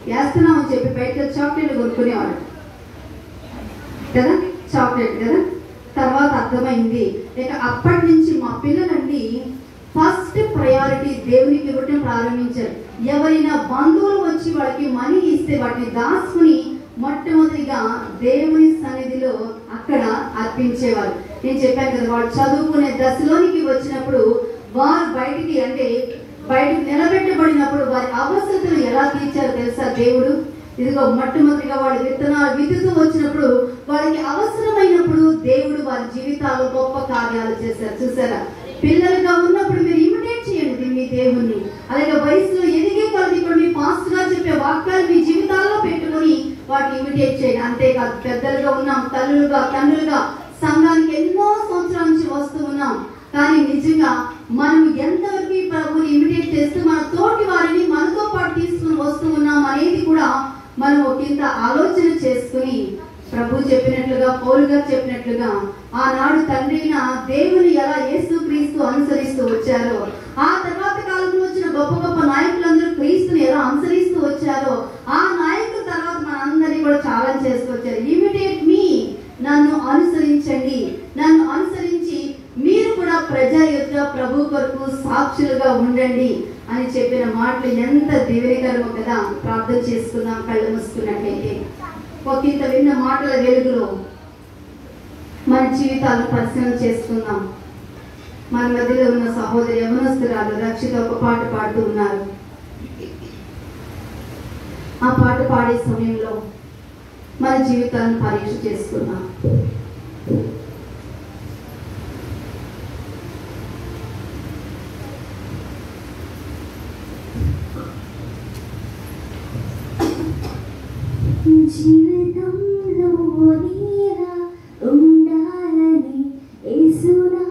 వేస్తున్నామని చెప్పి బయట చాక్లెట్లు కొనుక్కునేవాడు కదా, చాక్లెట్ కదా. తర్వాత అర్థమైంది. ఇక అప్పటి నుంచి మా పిల్లలండి ఫస్ట్ ప్రయారిటీ దేవునికి ఇవ్వటం ప్రారంభించారు. ఎవరైనా బంధువులు వచ్చి వాళ్ళకి మనీ ఇస్తే వాటిని దాచుకుని మొట్టమొదటిగా దేవుని సన్నిధిలో అక్కడ అర్పించేవారు. నేను చెప్పాను కదా, వాళ్ళు చదువుకునే దశలోనికి వచ్చినప్పుడు వారు బయటికి నిలబెట్టబడినప్పుడు వారి అవసరతలు ఎలా తీర్చారో తెలుసా దేవుడు? ఇదిగో మొట్టమొదటిగా వాళ్ళు విత్తనాలు విత్తుతూ వచ్చినప్పుడు వారికి అవసరమైనప్పుడు దేవుడు వారి జీవితాల్లో గొప్ప కార్యాలు చేశారు. చూసారా? పిల్లలుగా ఉన్నప్పుడు మీరు ఇమిటేట్ చేయండి మీ దేవుణ్ణి. అలాగే వయసులో ఎదిగే కొద్ది ఇప్పుడు మీ పాస్ట్ గా చెప్పే వాక్యాలు మీ జీవితాల్లో పెట్టుకుని వాటిని ఇమిటేట్ చేయండి. అంతేకాదు, పెద్దలుగా ఉన్నాం, తల్లులుగా, తండ్రులుగా సంఘానికి ఎన్నో సంవత్సరాల నుంచి వస్తూ ఉన్నాం. కానీ నిజంగా మనం ఎంతవరకు ప్రభుని ఇమిటేట్ చేస్తూ మన తోటి వారిని మనతో పాటు తీసుకుని వస్తూ ఉన్నాం అనేది కూడా మనం ఒకంత ఆలోచన చేసుకుని ప్రభు చెప్పినట్లుగా, పౌలు గారు చెప్పినట్లుగా ఆనాడు తండ్రి అయిన దేవుని ఎలా యేసుక్రీస్తు అనుసరిస్తూ వచ్చారో, ఆ తర్వాత కాలంలో వచ్చిన గొప్ప గొప్ప నాయకులందరూ క్రీస్తుని ఎలా అనుసరిస్తూ వచ్చారో, ఆ నాయకుల తర్వాత మనందరినీ కూడా ఛాలెంజ్ చేసుకొచ్చారు. ఇమిటేట్ మీ, నన్ను అనుసరించండి. నన్ను అనుసరించి మీరు కూడా ప్రజా యొక్క ప్రభు కొరకు సాక్షులుగా ఉండండి అని చెప్పిన మాటలు ఎంత దీవెనకరమో కదా. ప్రార్థన చేసుకుందాం కళ్ళు మూసుకున్నట్లయితే. ఒకంత విన్న మాటల వెలుగులో మన జీవితాలను పరిశీలన చేసుకుందాం. మన మధ్యలో ఉన్న సహోదరి యవనస్తురాలు రక్షిత ఒక పాట పాడుతూ ఉన్నారు. ఆ పాట పాడే సమయంలో మన జీవితాలను పరీక్ష చేసుకుందాం. జీవితంలో నీలా ఉండాలని యేసునా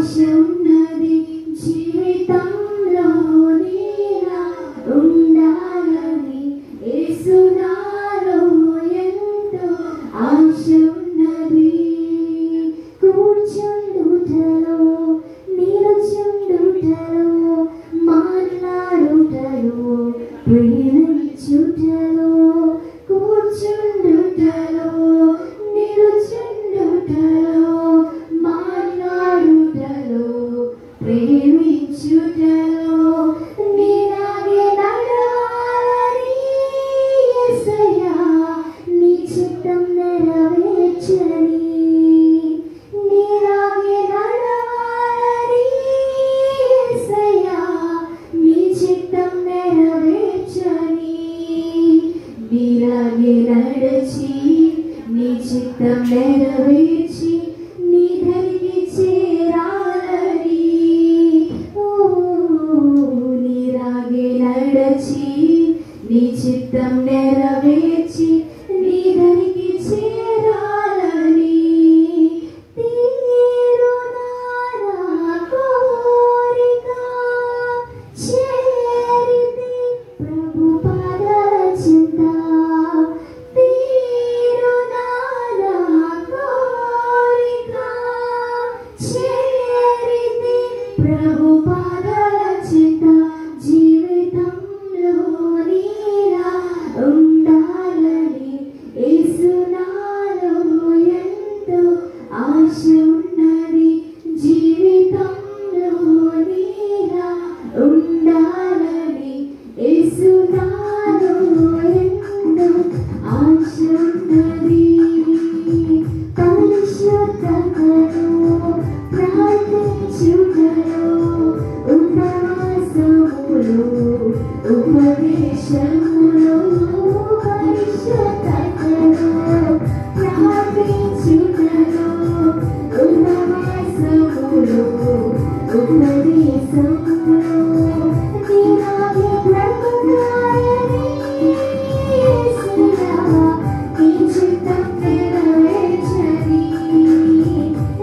ఆశ ఉన్నది జీవితంలో నీలా ఉండాలని యేసు నాలో ఎంతో ఆశ ఉన్నది. కూర్చుండుటలో నిలుచుండుటలో మాట్లాడుటలో ప్రేమించుటలో కూర్చుండుటలో నిలుచుండుటలో మాట్లాడుటలో ప్రేమించుటలో నీలాగే నడవాలని యేసయ్యా నీ చిత్తం నెరవేర్చని. నీలాగే నడవాలని యేసయ్యా నీ చిత్తం నెరవేర్చని. నీలాగే నడచి నీ చిత్తం నెరవేర్చి నీ దరికి చేరాలని. ఓ నీలాగే నడచి నీ చిత్తం నెరవేర్చి నీ దరికి చేరాలని. తీరునా కోరిక చేరితే ప్రభు పాదాల చింత. తీరునా కోరిక చేరితే ప్రభు పాదాల చింత. జీవితంలో నీలా ఉండాలని యేసు నాలో ఎంతో ఆశ ఉన్నది. జీవితంలో నీలా ఉండాలని యేసు నాలో ఎంతో ఆశ ఉన్నది. పరిశుద్ధతలో ప్రార్థించుటలో ఉపవాసములో ఉపదేశములో పరిశుద్ధతలో ప్రార్థించుటలో ఉపవాసములో ఉపదేశములో నీలాగే బ్రతకాలని యేసయ్యా నీ చిత్తం నెరవేర్చని.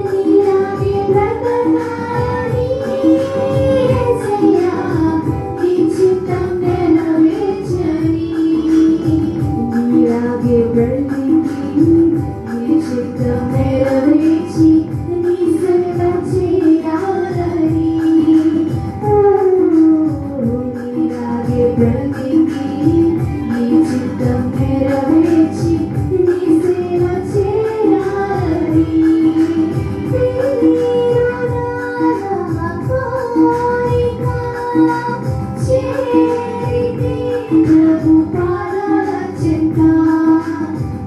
నీలాగే బ్రతకాలని యేసయ్యా నీ చిత్తం నెరవేర్చని. నీలాగే బ్రతికి నీ చిత్తం నెరవేర్చి నీ సేవ చేయాలని. నీలాగే బ్రతికి నీ చిత్తం నెరవేర్చి నీ సేవ చేయాలని. తీరునా కోరిక చేరితే ప్రభు పాదాల చింత.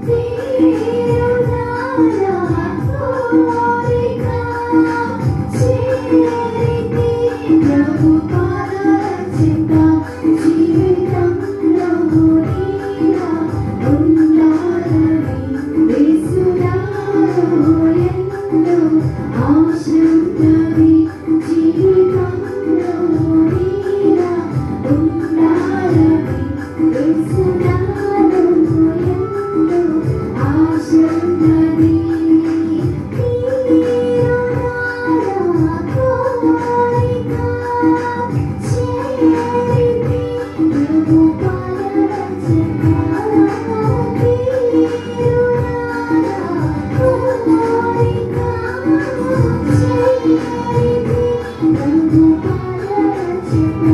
తీరునా కోరిక చేరితే ప్రభు పాదాల చింత. జీవితంలో నీలా ఉండాలని యేసు నాలో ఎంతో ఆశ ఉన్నది. జీవితంలో నీలా ఉండాలని యేసు నాలో ఎంతో ఆశ ఉన్నది. తీరునా కోరిక చేరితే ప్రభు పాదాల చింత. తీరునా కోరిక చేరితే ప్రభు పాదాల చింత.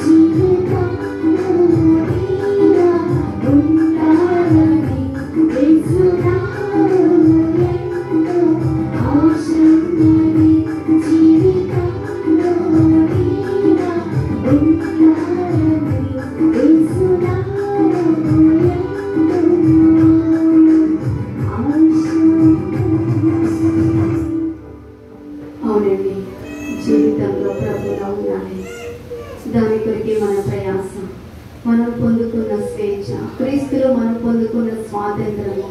జీవితంలో నీలా ఉండాలని యేసు నాలో ఎంతో ఆశ ఉన్నది. జీవితంలో నీలా ఉండాలని యేసు నాలో ఎంతో ఆశ ఉన్నది. అవునండి, జీవితంలో ప్రభువులో ఉండాలి. దాని కొరకే మన ప్రయాసం. మనం పొందుకున్న స్వేచ్ఛ, క్రీస్తులో మనం పొందుకున్న స్వాతంత్రము,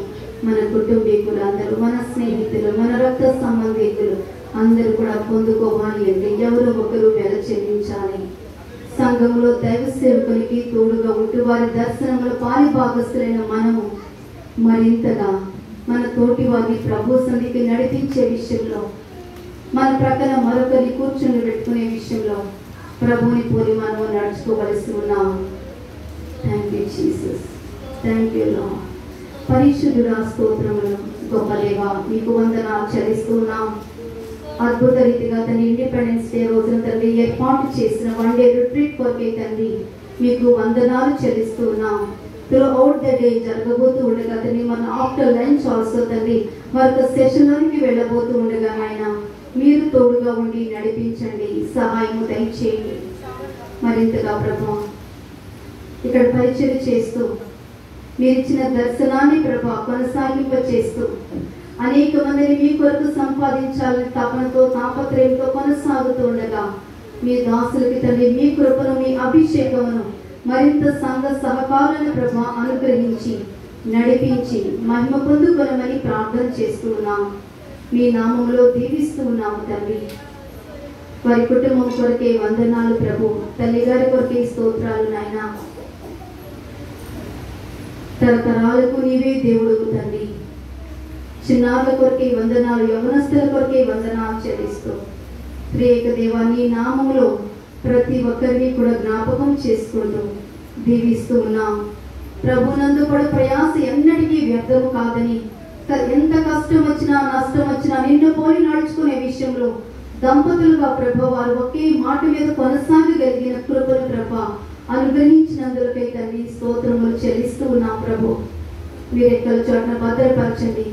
మన కుటుంబీకులందరూ, మన స్నేహితులు, మన రక్త సంబంధికులు అందరూ కూడా పొందుకోవాలి అంటే ఎవరో ఒకరు వెల చెల్లించాలి. సంఘంలో దైవ సేవకునికి తోడుగా ఉంటూ వారి దర్శనంలో పాలిభాగస్తులైన మనము మరింతగా మన తోటి వారిని ప్రభు సన్నిధికి నడిపించే విషయంలో మన ప్రక్కన మరొకరిని కూర్చొని పెట్టుకునే విషయంలో ప్రభువుని పోలి మనము నడుచుకోవలసి ఉన్నాము. Thank you Jesus, thank you lord. పరిశుద్ధుడా స్తోత్రములు. గొప్ప దేవా మీకు వందనాలు చెల్లిస్తున్నాం. అద్భుత రీతిగా తండ్రి ఇండిపెండెన్స్ డే రోజున తండ్రి ఏర్పాటు చేసిన 1 డే రిట్రీట్ కొరకే తండ్రి మీకు వందనాలు చెల్లిస్తున్నాం. త్రూ అవుట్ ద డే జరగబోతూ ఉండగా తండ్రి మన ఆఫ్టర్ లంచ్ ఆల్సో తండ్రి మరొక సెషన్లోనికి వెళ్ళబోతూ ఉండగా ఆయన మీరు తోడుగా ఉండి నడిపించండి, సహాయము దయచేయండి. మరింతగా ప్రభు ఇక్కడ పరిచయం చేస్తూ మీరు ఇచ్చిన దర్శనాన్ని ప్రభు కొనసాగింప చేస్తూ అనేక మందిని మీ కొరకు సంపాదించాలని తపనతో తాపత్రయంతో కొనసాగుతూ ఉండగా మీ దాసులకి తండ్రి మీ కృపను మీ అభిషేకమును మరింత సంఘ సహకారాలను ప్రభు అనుగ్రహించి నడిపించి మహిమ పొందుకొనమని ప్రార్థన చేస్తూ ఉన్నాం. మీ నామములో దీవిస్తూ ఉన్నాము తండ్రి. వారి కుటుంబం కొరకే వందనాలు ప్రభు. తల్లి గారి కొరకే స్తోత్రాలు నాయన. తరతరాలకు నీవే దేవుడు తండ్రి. చిన్నారుల కొరకే వందనాలు, యవనస్తుల కొరకే వందనాలు చెల్లిస్తూ ప్రియక దేవా నీ నామములో ప్రతి ఒక్కరిని కూడా జ్ఞాపకం చేసుకుంటూ దీవిస్తూ ఉన్నాం. ప్రభునందు పడు ప్రయాస ఎన్నటికీ వ్యర్థము కాదని, ఎంత కష్టం వచ్చినా నష్టం వచ్చినా నిన్ను పోలి నడుచుకునే విషయంలో దంపతులుగా ప్రభు వారు ఒకే మాట మీద కొనసాగగలిగిన కృపను ప్రభ అనుగ్రహించినందులకై తండ్రి స్తోత్రములు చెల్లిస్తూ ఉన్నాం ప్రభు. మీరు ఎక్కల చోట్ల భద్రపరచండి.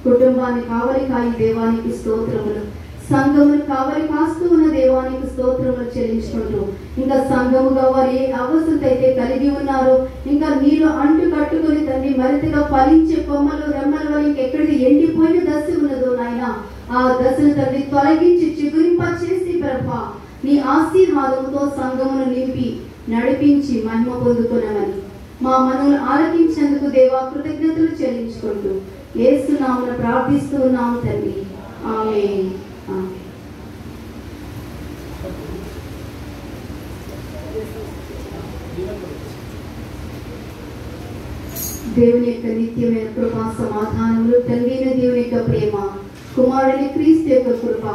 కుటుంబాన్ని కావలి కాయి దేవానికి స్తోత్రములు. సంఘమును కావలి కాస్తూ ఉన్న దేవానికి స్తోత్రములు చెల్లించుకుంటూ ఇంకా సంఘముగా వారు ఏ అవసరం అయితే కలిగి ఉన్నారో ఇంకా నీలో అంటు కట్టుకుని తండ్రి మరింతగా ఫలించే కొమ్మలు రెమ్మల వల్ల ఇంకెక్కడిది ఎండిపోయిన దశ ఉన్నదో నాయన ఆ దశను తండ్రి తొలగించి చిగురింప చేసి ప్రభా నీ ఆశీర్వాదముతో సంఘమును నింపి నడిపించి మహిమ పొందుకున్నామని మా మనవులు ఆలకించేందుకు దేవా కృతజ్ఞతలు చెల్లించుకుంటూ యేసు నామమున ప్రార్థిస్తూ ఉన్నాము తండ్రి. ఆమేన్. దేవుని యొక్క నిత్యమైన కృపా సమాధానములు, తండ్రి దేవుని యొక్క ప్రేమ, కుమారుని క్రీస్తు యొక్క కృప,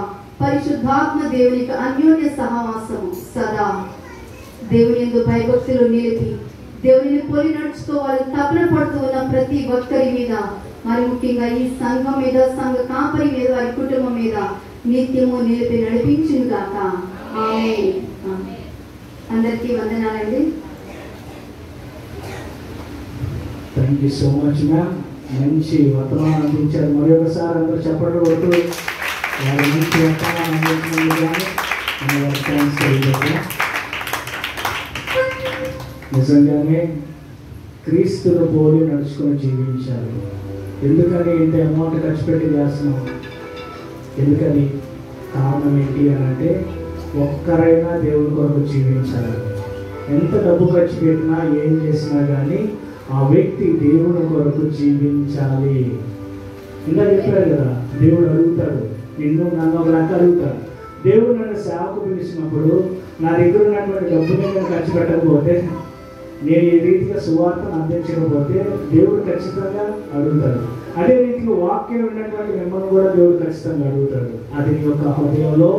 పరిశుద్ధాత్మ దేవుని యొక్క అన్యోన్య సహవాసము సదా దేవుని యందు భయభక్తులు నిలిపి దేవుని పోలి నడుచుకోవాలని తపన పడుతూ ఉన్న ప్రతి ఒక్కరి మీద, మరి ముఖ్యంగా ఈ సంఘం మీద, సంఘ కాపరి మీద, వారి కుటుంబం మీద నిత్యము నిలిపి నడిపించును గాక. ఆమేన్. అందరికీ వందనాలండి. Thank you so much ma'am. మంచి వర్తమానం అందించారు. మరి ఒకసారి అందరూ చెప్పండి కొడుతూ వారి మంచి వర్తమానం అందించినందుకు నిజంగానే క్రీస్తును పోలి నడుచుకొని జీవించాలి. ఎందుకని ఇంత అమౌంట్ ఖర్చు పెట్టి చేస్తున్నాం? ఎందుకని? కారణం ఏంటి అని అంటే ఒక్కరైనా దేవుడి కొరకు జీవించాలి. ఎంత డబ్బు ఖర్చు పెట్టినా ఏం చేసినా కానీ ఆ వ్యక్తి దేవుని కొరకు జీవించాలి. ఇంకా చెప్పారు కదా, దేవుడు అడుగుతాడు, నిన్ను నన్ను ఒక రక అడుగుతాడు. దేవుడు నన్ను సేవకు పిలిచినప్పుడు నా దగ్గర ఉన్నటువంటి డబ్బుని నేను ఖర్చు పెట్టకపోతే, నేను ఈ రీతిగా సువార్తను అందించకపోతే దేవుడు ఖచ్చితంగా అడుగుతాడు. అదే రీతిలో వాక్యం ఉన్నటువంటి మిమ్మల్ని కూడా దేవుడు ఖచ్చితంగా అడుగుతాడు. అది నీ యొక్క హృదయంలో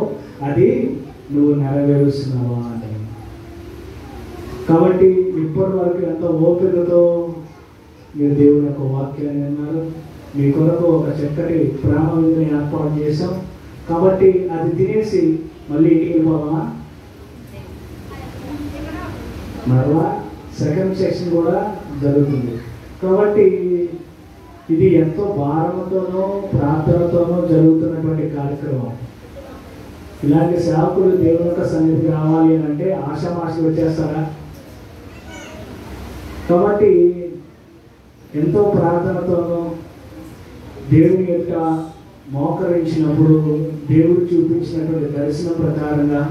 అది నువ్వు నెరవేరుస్తున్నావా అని. కాబట్టి ఇప్పటి వరకు ఎంతో ఓపికతో మీరు దేవుని యొక్క వాక్యాన్ని విన్నారు. మీ కొరకు ఒక చక్కటి ప్రేమ విధిని ఏర్పాటు చేశాం. కాబట్టి అది తినేసి మళ్ళీ ఇంటికి వెళ్ళిపోదామా? మరలా సెకండ్ సెక్షన్ కూడా జరుగుతుంది. కాబట్టి ఇది ఎంతో భారంతోనూ ప్రార్థనతోనూ జరుగుతున్నటువంటి కార్యక్రమం. ఇలాంటి సేవకులు దేవుని యొక్క సన్నిధికి రావాలి అని అంటే ఆషామాషి వచ్చేస్తారా? కాబట్టి ఎంతో ప్రార్థనతోనూ దేవుని యొక్క మోకరించినప్పుడు దేవుడు చూపించినటువంటి దర్శనం ప్రకారంగా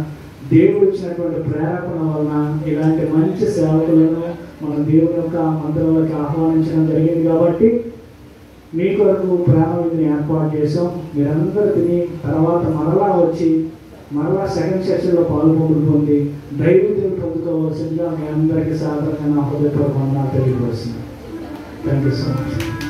దేవుడు ఇచ్చినటువంటి ప్రేరేపణ వలన ఇలాంటి మంచి సేవకులను మనం దేవుని యొక్క మందిరంలోకి ఆహ్వానించడం జరిగింది. కాబట్టి మీ కొరకు ప్రేమ విధిని ఏర్పాటు చేసాం. మీరందరూ తిని తర్వాత మరలా వచ్చి మరలా సెకండ్ సెషన్లో పాల్గొంటుంది దైవవిధిని పొందుకోవాల్సిందిగా మీ అందరికీ సాధారణంగా నా హృదయపూర్వకంగా తెలియవలసింది. Thank you so much.